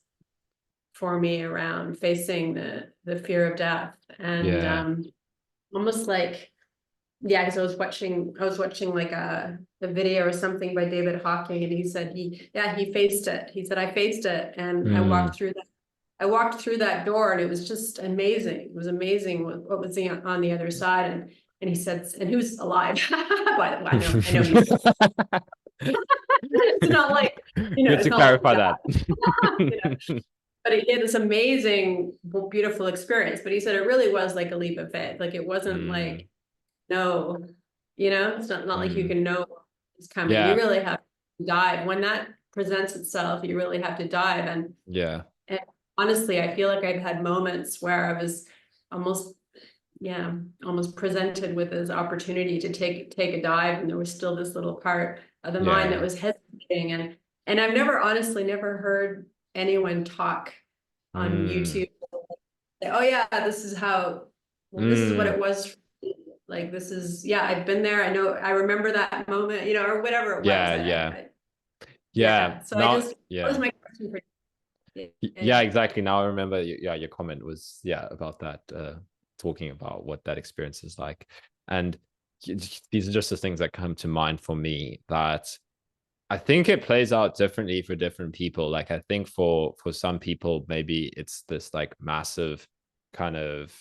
for me around facing the fear of death. And almost like, because I was watching like a video or something by David Hawking, and he said he faced it. He said, I faced it, and I walked through that door, and it was just amazing. It was amazing what was on the other side. And he said, and he was alive. By the way, I know he's it's not like, Good to clarify that. But he had this amazing, beautiful experience. But he said it really was like a leap of faith. Like it wasn't like, no, it's not like you can know it's coming. You really have to dive. When that presents itself, you really have to dive. And honestly, I feel like I've had moments where I was almost presented with this opportunity to take a dive, and there was still this little part of the mind that was hesitating. And I've honestly never heard anyone talk on YouTube say, oh yeah, this is this is what it was. Like, this is, I've been there. I know, I remember that moment, or whatever it was. So that was my question for you. Exactly. Now I remember, your comment was, about that, talking about what that experience is like. And these are just the things that come to mind for me, that I think it plays out differently for different people. Like, I think for some people, maybe it's this like massive kind of,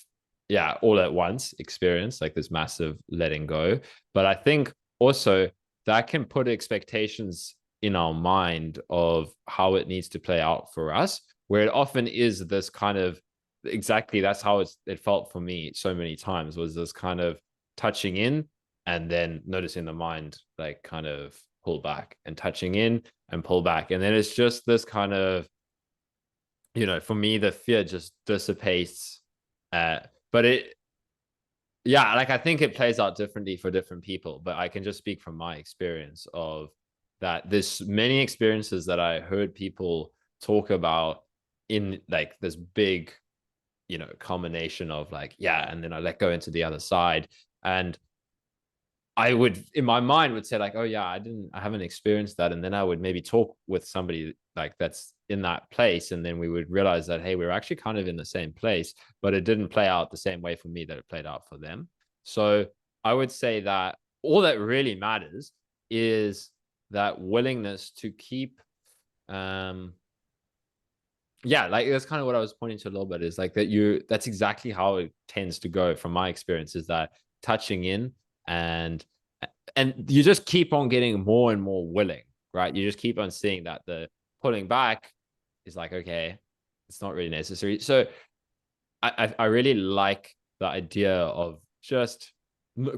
all at once experience, like this massive letting go. But I think also that can put expectations in our mind of how it needs to play out for us, where it often is this kind of, exactly, that's how it felt for me so many times, was this kind of touching in and then noticing the mind like kind of pull back, and touching in and pull back. And then it's just this kind of, for me, the fear just dissipates. But like, I think it plays out differently for different people, but I can just speak from my experience of that. There's many experiences that I heard people talk about in like this big, culmination of like, and then I let go into the other side. And I would, in my mind, would say like, oh yeah, I haven't experienced that. And then I would maybe talk with somebody like that's in that place. And then we would realize that, hey, we're actually kind of in the same place, but it didn't play out the same way for me that it played out for them. So I would say that all that really matters is that willingness to keep, yeah, like that's kind of what I was pointing to a little bit, is like that's exactly how it tends to go from my experience, is that touching in, and you just keep on getting more and more willing, right? You just keep on seeing that the pulling back is like, okay, it's not really necessary. So I really like the idea of just,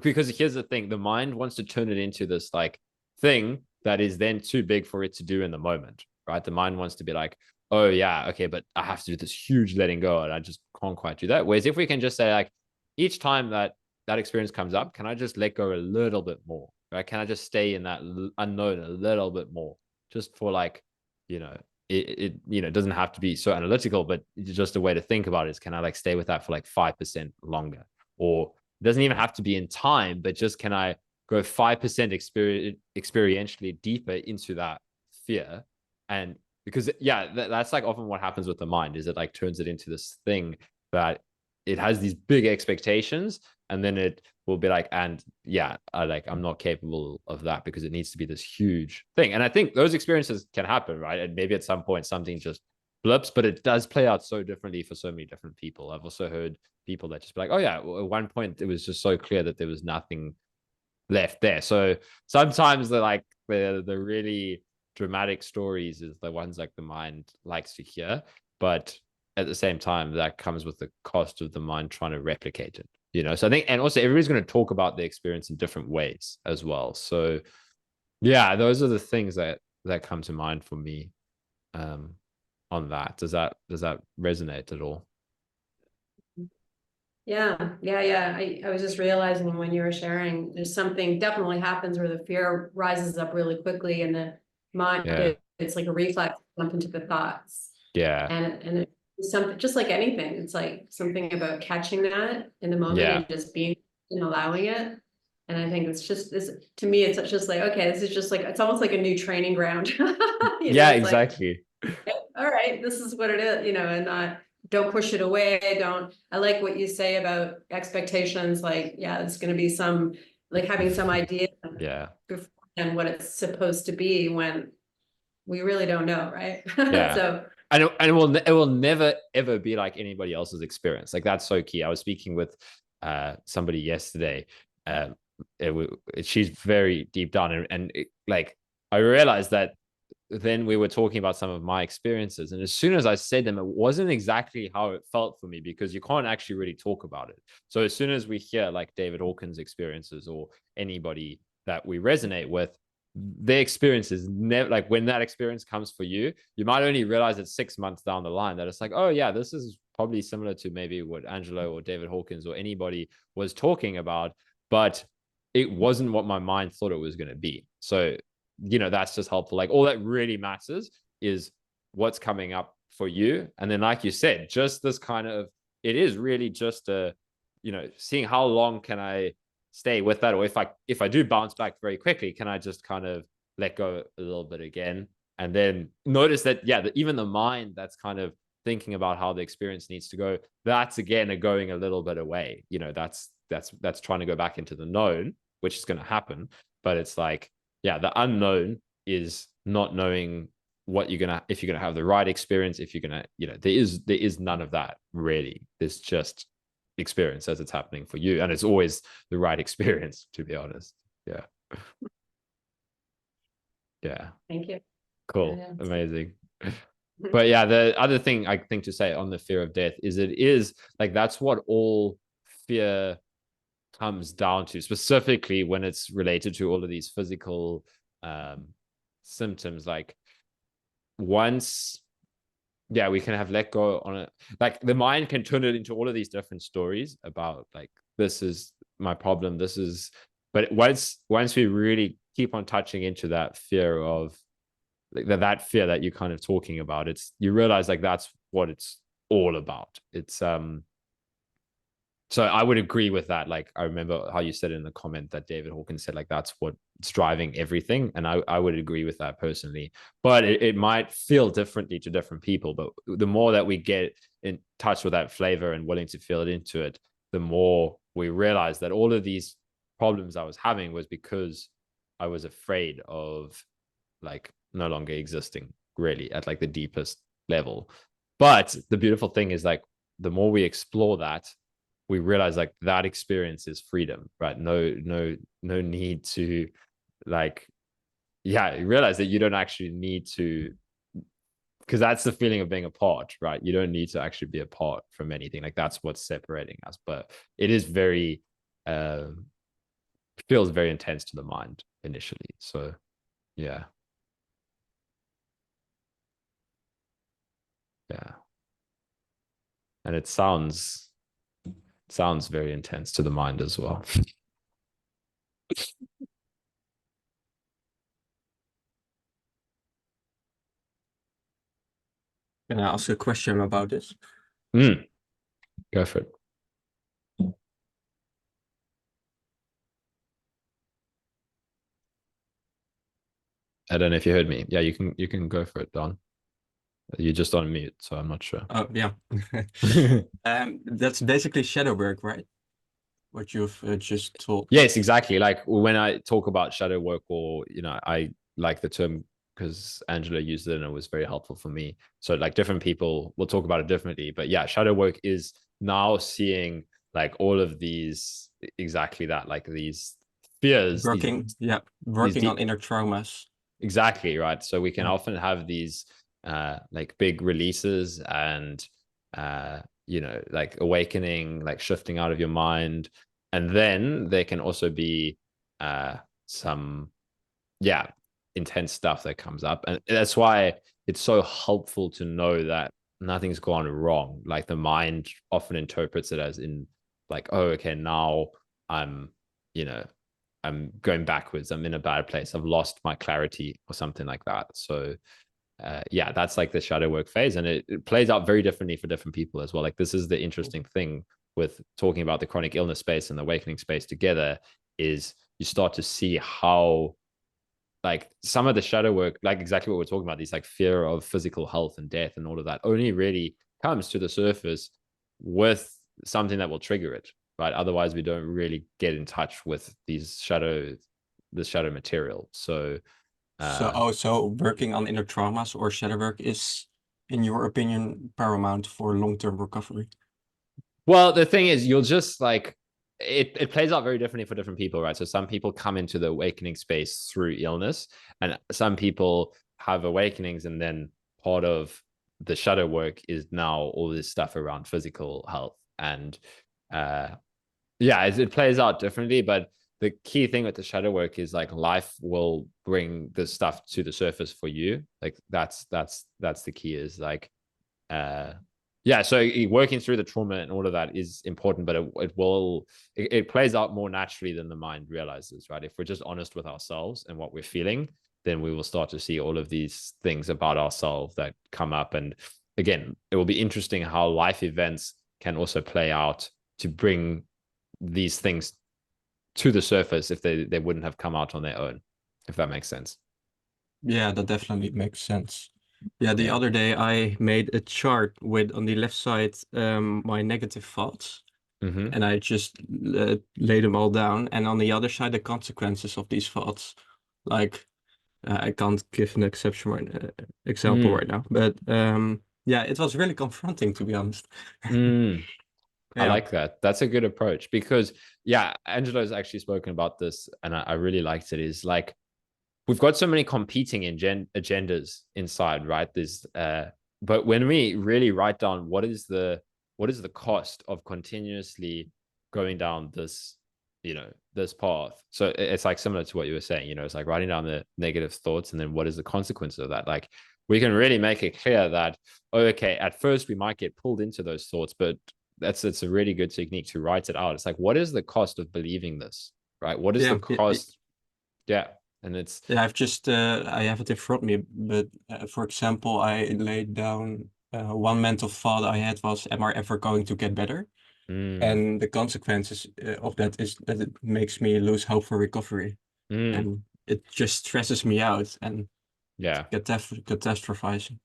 because here's the thing, the mind wants to turn it into this like thing that is then too big for it to do in the moment, right? The mind wants to be like, oh yeah, okay, but I have to do this huge letting go and I just can't quite do that. Whereas if we can just say like, each time that experience comes up, can I just let go a little bit more, right? Can I just stay in that unknown a little bit more, just for like, you know, it doesn't have to be so analytical, but just a way to think about it is, can I like stay with that for like 5% longer? Or it doesn't even have to be in time, but just can I go 5% experientially deeper into that fear? And because yeah, that's like often what happens with the mind, is it like turns it into this thing that it has these big expectations, and then it will be like, and yeah, I'm not capable of that because it needs to be this huge thing. And I think those experiences can happen, right? And maybe at some point something just blips, but it does play out so differently for so many different people. I've also heard people that just be like, oh yeah, at one point it was just so clear that there was nothing left there. So sometimes the really dramatic stories is the ones like the mind likes to hear, but at the same time that comes with the cost of the mind trying to replicate it, you know. So I think, and also everybody's going to talk about the experience in different ways as well. So yeah, those are the things that come to mind for me on that. Does that resonate at all? Yeah. I was just realizing when you were sharing, there's something definitely happens where the fear rises up really quickly, and the mind, it's like a reflex jump into the thoughts. Yeah. And it's something just like anything. It's like something about catching that in the moment and just being and allowing it. And I think it's just this, to me, it's just like, okay, this is just like, it's almost like a new training ground. Yeah, exactly. Like, all right, this is what it is, and not, don't push it away. I like what you say about expectations. Like, yeah, it's going to be some, like having some idea before and what it's supposed to be, when we really don't know, right? Yeah. So, and it will never ever be like anybody else's experience. Like that's so key. I was speaking with somebody yesterday. She's very deep down, and like I realized that then we were talking about some of my experiences, and as soon as I said them, it wasn't exactly how it felt for me, because you can't actually really talk about it. So as soon as we hear like David Hawkins' experiences or anybody that we resonate with, their experience is never like, when that experience comes for you, you might only realize it 6 months down the line that it's like, oh yeah, this is probably similar to maybe what Angelo or David Hawkins or anybody was talking about, but it wasn't what my mind thought it was going to be. So that's just helpful. Like all that really matters is what's coming up for you. And then, like you said, just this kind of, it is really just seeing how long can I stay with that, or if I do bounce back very quickly, can I just kind of let go a little bit again, and then notice that even the mind that's kind of thinking about how the experience needs to go, that's again going a little bit away. That's trying to go back into the known, which is going to happen. But it's like, the unknown is not knowing what if you're gonna have the right experience, if you're gonna, there is none of that really. There's just experience as it's happening for you, and it's always the right experience, to be honest. thank you. Cool. Amazing. But the other thing I think to say on the fear of death is, it is like, that's what all fear comes down to, specifically when it's related to all of these physical symptoms. Like once we can have let go on it, like the mind can turn it into all of these different stories about like, this is my problem, but once we really keep on touching into that fear of like that fear that you're kind of talking about, you realize like that's what it's all about. It's So I would agree with that. Like, I remember how you said in the comment that David Hawkins said, like, that's what's driving everything. And I would agree with that personally. But it might feel differently to different people. But the more that we get in touch with that flavor and willing to feel it into it, the more we realize that all of these problems I was having was because I was afraid of like no longer existing, really, at like the deepest level. But the beautiful thing is, like, the more we explore that, we realize like that experience is freedom, right? No need to, like, yeah, you realize that you don't actually need to, because that's the feeling of being apart, right? You don't need to actually be apart from anything. Like, that's what's separating us. But it is very feels very intense to the mind initially. So yeah. And it sounds very intense to the mind as well. Can I ask a question about this? Go for it. I don't know if you heard me. Yeah, you can go for it, Don. You're just on mute, so I'm not sure. Oh, yeah. That's basically shadow work, right? What you've just told. Yes, exactly. Like, when I talk about shadow work, or, you know, I like the term because Angela used it and it was very helpful for me. So like, different people will talk about it differently, but yeah, shadow work is now seeing like all of these, exactly that, like these fears, Working on inner traumas. Exactly, right. So we can often have these like big releases and you know, like awakening, like shifting out of your mind. And then there can also be some, yeah, intense stuff that comes up. And that's why it's so helpful to know that nothing's gone wrong. Like, the mind often interprets it as in like, oh, okay, now I'm, you know, I'm going backwards. I'm in a bad place. I've lost my clarity or something like that. So yeah, that's like the shadow work phase, and it plays out very differently for different people as well. Like, this is the interesting thing with talking about the chronic illness space and the awakening space together, is you start to see how, like, some of the shadow work, like exactly what we're talking about, these like fear of physical health and death and all of that, only really comes to the surface with something that will trigger it, right? Otherwise, we don't really get in touch with the shadow material. So So working on inner traumas or shadow work is, in your opinion, paramount for long-term recovery? well, the thing is, you'll just like, it plays out very differently for different people, right? So some people come into the awakening space through illness, and some people have awakenings, and then part of the shadow work is now all this stuff around physical health. And yeah, it plays out differently. But the key thing with the shadow work is, like, life will bring this stuff to the surface for you. Like, that's the key, is like yeah, so working through the trauma and all of that is important, but it plays out more naturally than the mind realizes, right? If we're just honest with ourselves and what we're feeling, then we will start to see all of these things about ourselves that come up. And again, it will be interesting how life events can also play out to bring these things to the surface if they wouldn't have come out on their own, if that makes sense. Yeah, that definitely makes sense. Yeah, the other day I made a chart with, on the left side, my negative thoughts, and I just laid them all down, and on the other side, the consequences of these thoughts. Like, I can't give an example right now, but yeah, it was really confronting, to be honest. I like that. That's a good approach, because yeah, Angelo's actually spoken about this, and I really liked it. Is like, we've got so many competing agendas inside, right? There's but when we really write down what is the cost of continuously going down this, you know, this path. So it's like similar to what you were saying, you know, it's like writing down the negative thoughts, and then what is the consequence of that? Like, we can really make it clear that, oh, okay, at first we might get pulled into those thoughts, but it's a really good technique to write it out. It's like, what is the cost of believing this, right? What is the cost? Yeah. And it's, yeah, I've just I have it in front of me, but for example, I laid down one mental thought I had was, am I ever going to get better? And the consequences of that is that it makes me lose hope for recovery. And it just stresses me out and catastrophizing.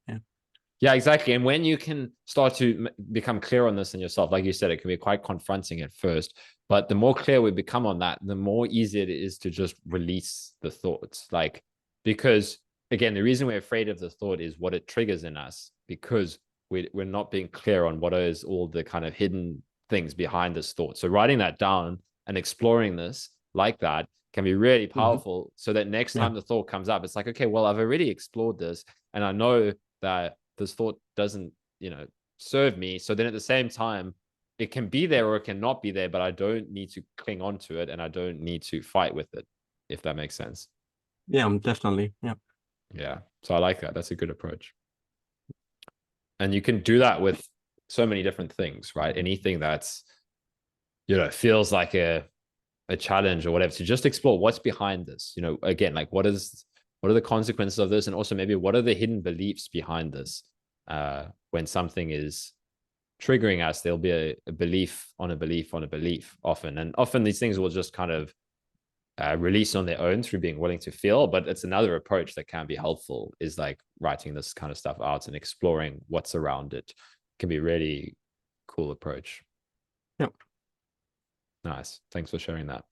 Yeah, exactly. And when you can start to become clear on this in yourself, like you said, it can be quite confronting at first, but the more clear we become on that, the more easy it is to just release the thoughts. Like, because again, the reason we're afraid of the thought is what it triggers in us, because we're not being clear on what is all the kind of hidden things behind this thought. So writing that down and exploring this like that can be really powerful, so that next time the thought comes up, it's like, okay, well, I've already explored this and I know that this thought doesn't, serve me. So then at the same time, it can be there or it can not be there, but I don't need to cling on to it and I don't need to fight with it, if that makes sense. Yeah, definitely. Yeah. Yeah. So I like that. That's a good approach. And you can do that with so many different things, right? Anything that's, feels like a challenge or whatever, to just explore what's behind this. Again, like what are the consequences of this, and also maybe what are the hidden beliefs behind this. When something is triggering us, there'll be a belief on a belief on a belief often, and often these things will just kind of release on their own through being willing to feel. But it's another approach that can be helpful, is like writing this kind of stuff out and exploring what's around it. Can be a really cool approach. Yep. Nice. Thanks for sharing that.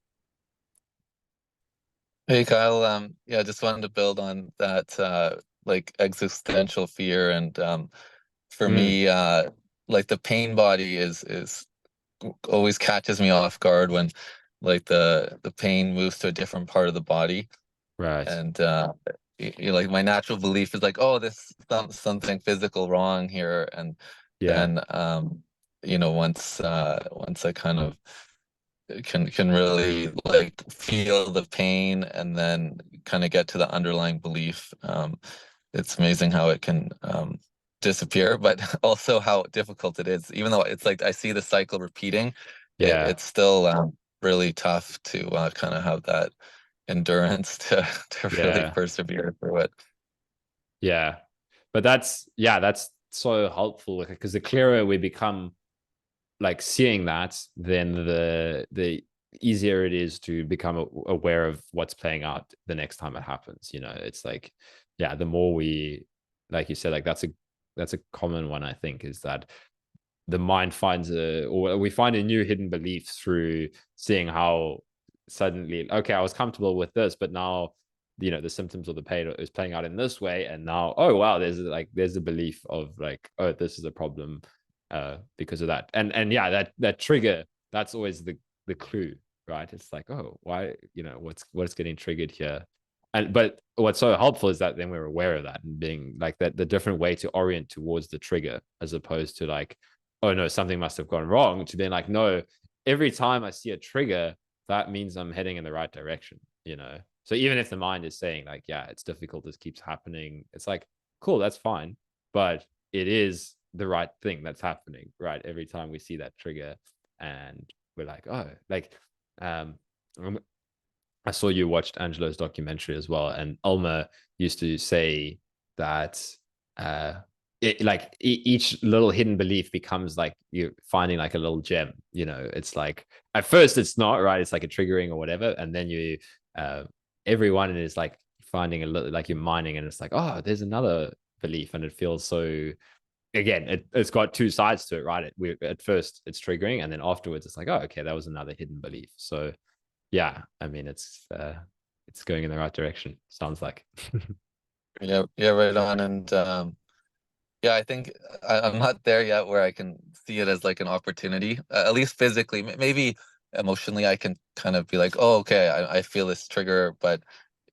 Hey Kyle, yeah, just wanted to build on that, like existential fear, and for me, like the pain body is always catches me off guard when like the pain moves to a different part of the body, Right. and like my natural belief is like, oh, this something physical wrong here, and then once I kind of can really like feel the pain and then kind of get to the underlying belief, it's amazing how it can disappear, but also how difficult it is. Even though it's like I see the cycle repeating, it's still really tough to kind of have that endurance to really persevere through it. Yeah, but that's so helpful, because the clearer we become, like seeing that, then the easier it is to become aware of what's playing out the next time it happens. It's like, the more we, like you said, like that's a common one, I think, is that the mind finds we find a new hidden belief through seeing how suddenly, okay, I was comfortable with this, but now the symptoms of the pain is playing out in this way, and now, oh wow, there's a belief of like, oh, this is a problem because of that, and that trigger, that's always the clue, right? It's like, oh, why, what's getting triggered here. But what's so helpful is that then we're aware of that, and being like that, the different way to orient towards the trigger, as opposed to like, oh no, something must have gone wrong, to being like, no, every time I see a trigger, that means I'm heading in the right direction. So even if the mind is saying like, yeah, it's difficult, this keeps happening, it's like, cool, that's fine, but it is the right thing that's happening, right? Every time we see that trigger, and we're like, oh, like I saw you watched Angelo's documentary as well, and Alma used to say that each little hidden belief becomes like you finding like a little gem. It's like at first it's not right, it's like a triggering or whatever, and then you everyone is like finding a little, like you're mining, and it's like, oh, there's another belief, and it feels so, again, it's got two sides to it, right? At first it's triggering, and then afterwards it's like, oh, okay, that was another hidden belief. So yeah, I mean, it's going in the right direction, sounds like. Yeah, right on. And yeah, I think I'm not there yet where I can see it as like an opportunity, at least physically. Maybe emotionally I can kind of be like, oh, okay, I feel this trigger, but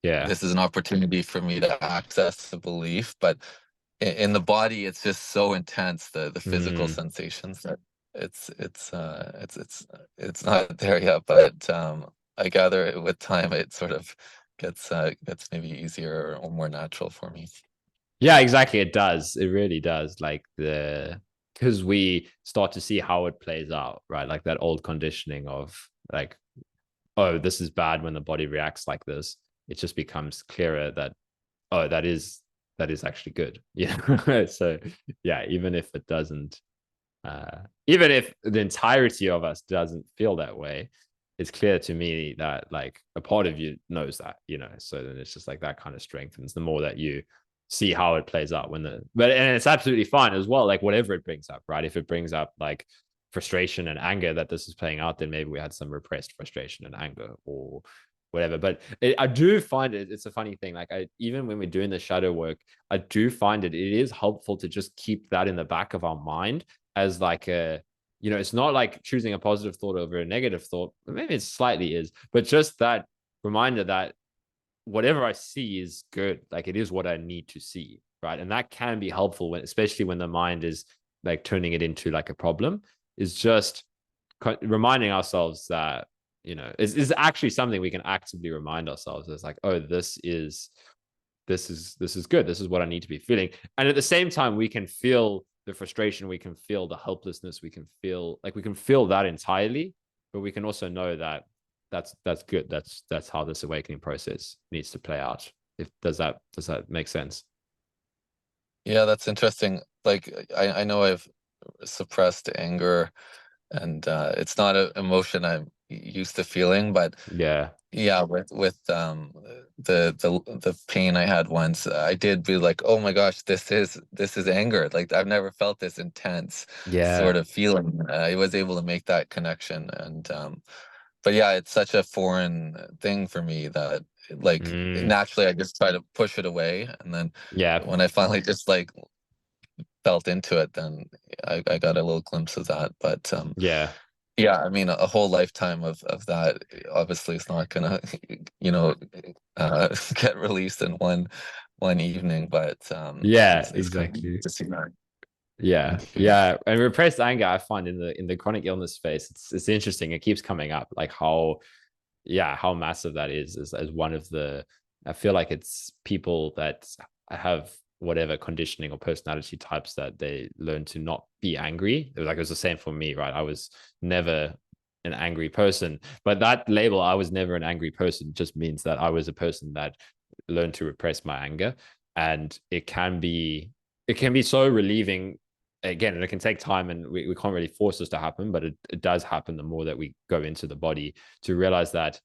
this is an opportunity for me to access the belief. But in the body, it's just so intense, the physical sensations, that it's not there yet. But I gather with time it sort of gets maybe easier or more natural for me. Yeah, exactly. It does. It really does. Like because we start to see how it plays out, right? Like that old conditioning of like, oh, this is bad when the body reacts like this. It just becomes clearer that, oh, that is actually good. Yeah. So yeah, even if it doesn't Even if the entirety of us doesn't feel that way, it's clear to me that like a part of you knows that, you know. So then it's just like that kind of strengthens the more that you see how it plays out when and it's absolutely fine as well, like whatever it brings up, right? If it brings up like frustration and anger that this is playing out, then maybe we had some repressed frustration and anger or whatever. But I do find it's a funny thing, like even when we're doing the shadow work, I do find it is helpful to just keep that in the back of our mind as like a, you know, it's not like choosing a positive thought over a negative thought, maybe it slightly is, but just that reminder that whatever I see is good, like it is what I need to see, right? And that can be helpful when, especially when the mind is like turning it into like a problem, is just reminding ourselves that, you know, is actually something we can actively remind ourselves. It's like, oh, this is good, this is what I need to be feeling. And at the same time, we can feel the frustration, we can feel the helplessness, we can feel that entirely, but we can also know that that's good, that's how this awakening process needs to play out. If does that make sense? Yeah, that's interesting. Like I know I've suppressed anger, and it's not an emotion I'm used to feeling, but Yeah, with the pain I had once, I did be like, oh my gosh, this is anger. Like I've never felt this intense sort yeah. of feeling. I was able to make that connection, and but yeah, it's such a foreign thing for me that like naturally I just try to push it away, and then Yeah, when I finally just like felt into it, then I got a little glimpse of that. But yeah, yeah, I mean, a whole lifetime of that obviously is not gonna, you know, get released in one evening. But yeah, it's kind of exactly. to see that. Yeah. And repressed anger, I find in the chronic illness space, it's interesting, it keeps coming up, like how massive that is as one of the, I feel like it's people that have whatever conditioning or personality types that they learn to not be angry. It was the same for me, right? I was never an angry person, but that label, I was never an angry person, just means that I was a person that learned to repress my anger. And it can be so relieving, again, and it can take time, and we can't really force this to happen, but it does happen the more that we go into the body, to realize that,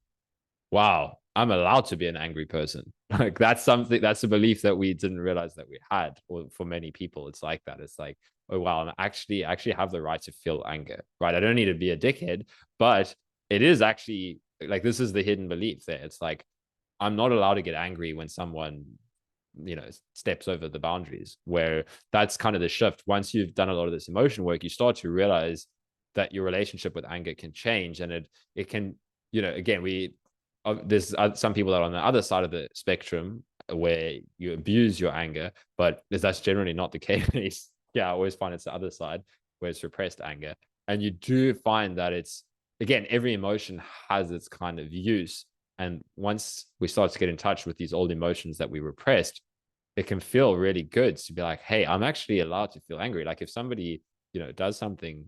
wow, I'm allowed to be an angry person. Like that's a belief that we didn't realize that we had. Or for many people, it's like that. It's like, oh wow, I actually have the right to feel anger, right? I don't need to be a dickhead, but it is actually like, this is the hidden belief there. It's like, I'm not allowed to get angry when someone, you know, steps over the boundaries. Where that's kind of the shift. Once you've done a lot of this emotion work, you start to realize that your relationship with anger can change, and it can, you know, again, there's some people that are on the other side of the spectrum where you abuse your anger, but that's generally not the case. Yeah, I always find it's the other side where it's repressed anger. And you do find that it's, again, every emotion has its kind of use. And once we start to get in touch with these old emotions that we repressed, it can feel really good to be like, hey, I'm actually allowed to feel angry. Like if somebody, you know, does something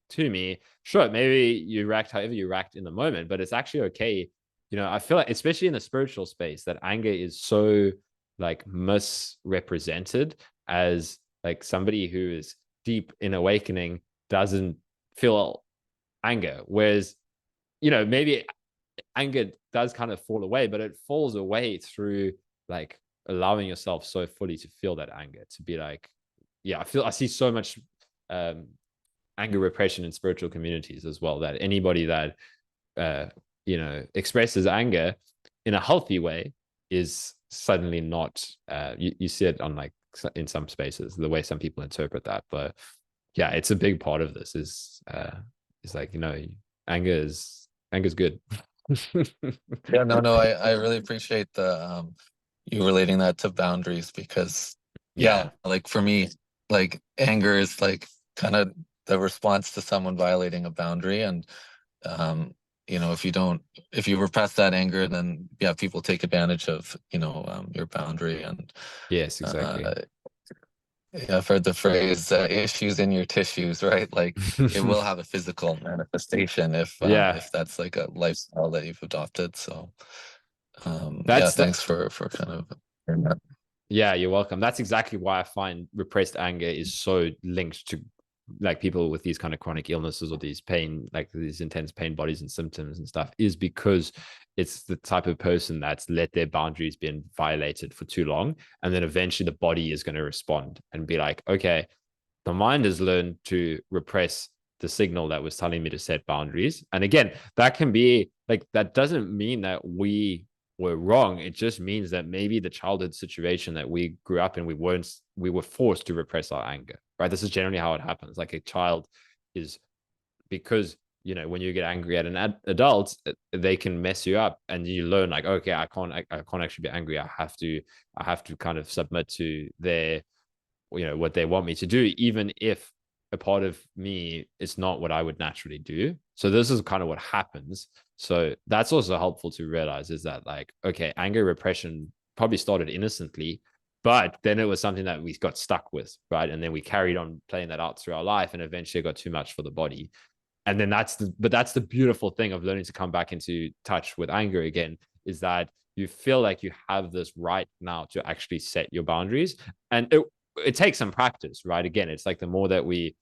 to me, sure, maybe you react however you react in the moment, but it's actually okay. You know, I feel like, especially in the spiritual space, that anger is so like misrepresented as like somebody who is deep in awakening doesn't feel anger. Whereas, you know, maybe anger does kind of fall away, but it falls away through like allowing yourself so fully to feel that anger, to be like, yeah, I see so much anger repression in spiritual communities as well, that anybody that you know, expresses anger in a healthy way is suddenly not you see it on like in some spaces, the way some people interpret that. But yeah, it's a big part of this is like, you know, anger's good. Yeah, no, I really appreciate the you relating that to boundaries, because yeah, Yeah, like for me, like anger is like kind of the response to someone violating a boundary. And um you know, if you repress that anger, then yeah, people take advantage of, you know, your boundary. And yes, exactly. uh yeah, I've heard the phrase issues in your tissues, right? Like it will have a physical manifestation Yeah, if that's like a lifestyle that you've adopted. So yeah, that's the thanks for kind of sharing that. yeah, you're welcome. That's exactly why I find repressed anger is so linked to like people with these kind of chronic illnesses or these pain, like these intense pain bodies and symptoms and stuff, is because it's the type of person that's let their boundaries being violated for too long. And then eventually the body is going to respond and be like, okay, the mind has learned to repress the signal that was telling me to set boundaries. And again, that can be like, that doesn't mean that we were wrong. It just means that maybe the childhood situation that we grew up in, we were forced to repress our anger, right? This is generally how it happens. Like a child is, because when you get angry at an adult, they can mess you up, and you learn like, okay, I can't actually be angry. I have to kind of submit to their, what they want me to do, even if a part of me is not what I would naturally do. So this is kind of what happens. So that's also helpful to realize, is that like, okay, anger repression probably started innocently, but then it was something that we got stuck with, right? And then we carried on playing that out through our life, and eventually it got too much for the body. And then that's the beautiful thing of learning to come back into touch with anger again, is that you feel like you have this right now to actually set your boundaries. And it takes some practice, right? Again, it's like the more that we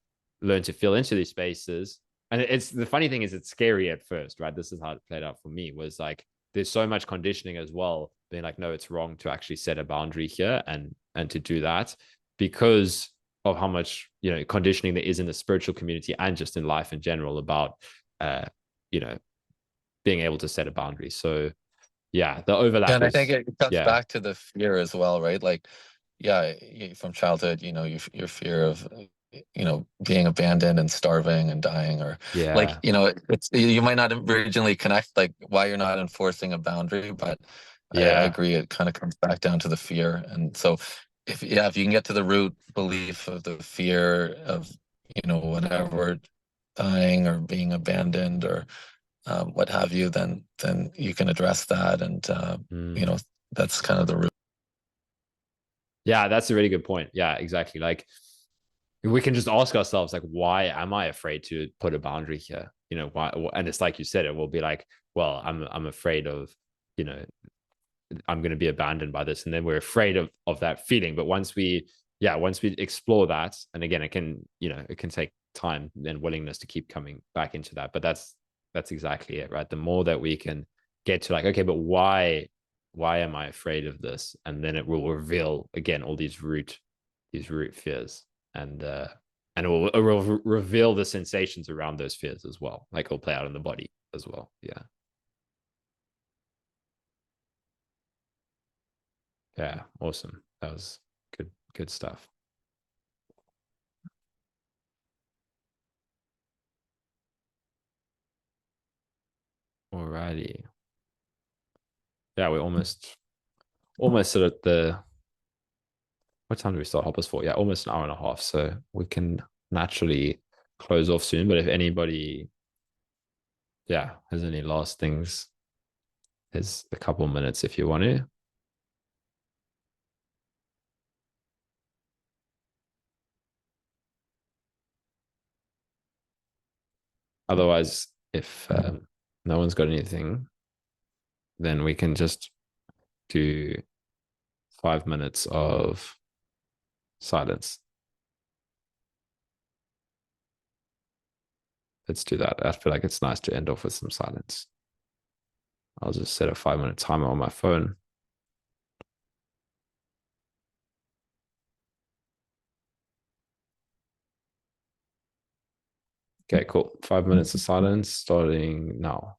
learn to feel into these spaces, and it's the funny thing is, it's scary at first, right? This is how it played out for me, was like, there's so much conditioning as well, being like, no, it's wrong to actually set a boundary here and to do that, because of how much conditioning there is in the spiritual community and just in life in general about being able to set a boundary. So yeah, the overlap And I think it comes yeah, back to the fear as well, right? Like, yeah, from childhood, your fear of, being abandoned and starving and dying, or like, yeah, it's, you might not originally connect like why you're not enforcing a boundary, but I yeah, agree. It kind of comes back down to the fear. And so if you can get to the root belief of the fear of, whatever, dying or being abandoned or what have you, then you can address that, and that's kind of the root. yeah, that's a really good point. Yeah, exactly. Like, we can just ask ourselves, like, why am I afraid to put a boundary here? Why? And it's like you said, it will be like, well, I'm afraid of, I'm going to be abandoned by this, and then we're afraid of that feeling. But once we explore that, and again, it can take time and willingness to keep coming back into that. But that's exactly it, right? The more that we can get to like, okay, but why am I afraid of this? And then it will reveal again all these root fears, and it will reveal the sensations around those fears as well. Like, it'll play out in the body as well. Yeah. Yeah, awesome. That was good stuff. Alrighty. Yeah, we're almost at what time do we start hoppers for? Yeah, almost an hour and a half. So we can naturally close off soon. But if anybody, has any last things, there's a couple minutes if you want to. Otherwise, if no one's got anything, then we can just do 5 minutes of silence. Let's do that. I feel like it's nice to end off with some silence. I'll just set a 5-minute timer on my phone. Okay, cool. 5 minutes of silence starting now.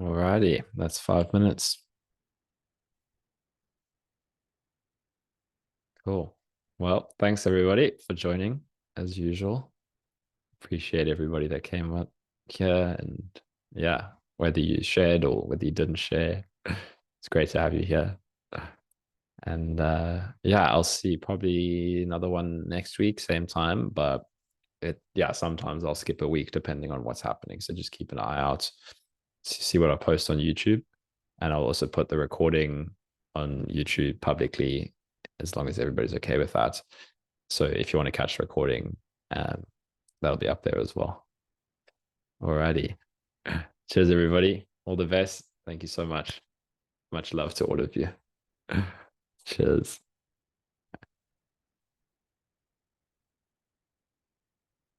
Alrighty, that's 5 minutes. Cool. Well, thanks everybody for joining as usual. Appreciate everybody that came up here, and yeah, whether you shared or whether you didn't share, it's great to have you here. And yeah, I'll see probably another one next week, same time, but sometimes I'll skip a week depending on what's happening. So just keep an eye out to see what I post on YouTube. And I'll also put the recording on YouTube publicly, as long as everybody's okay with that. So if you want to catch the recording, that'll be up there as well. Alrighty. Cheers, everybody. All the best. Thank you so much. Much love to all of you. Cheers.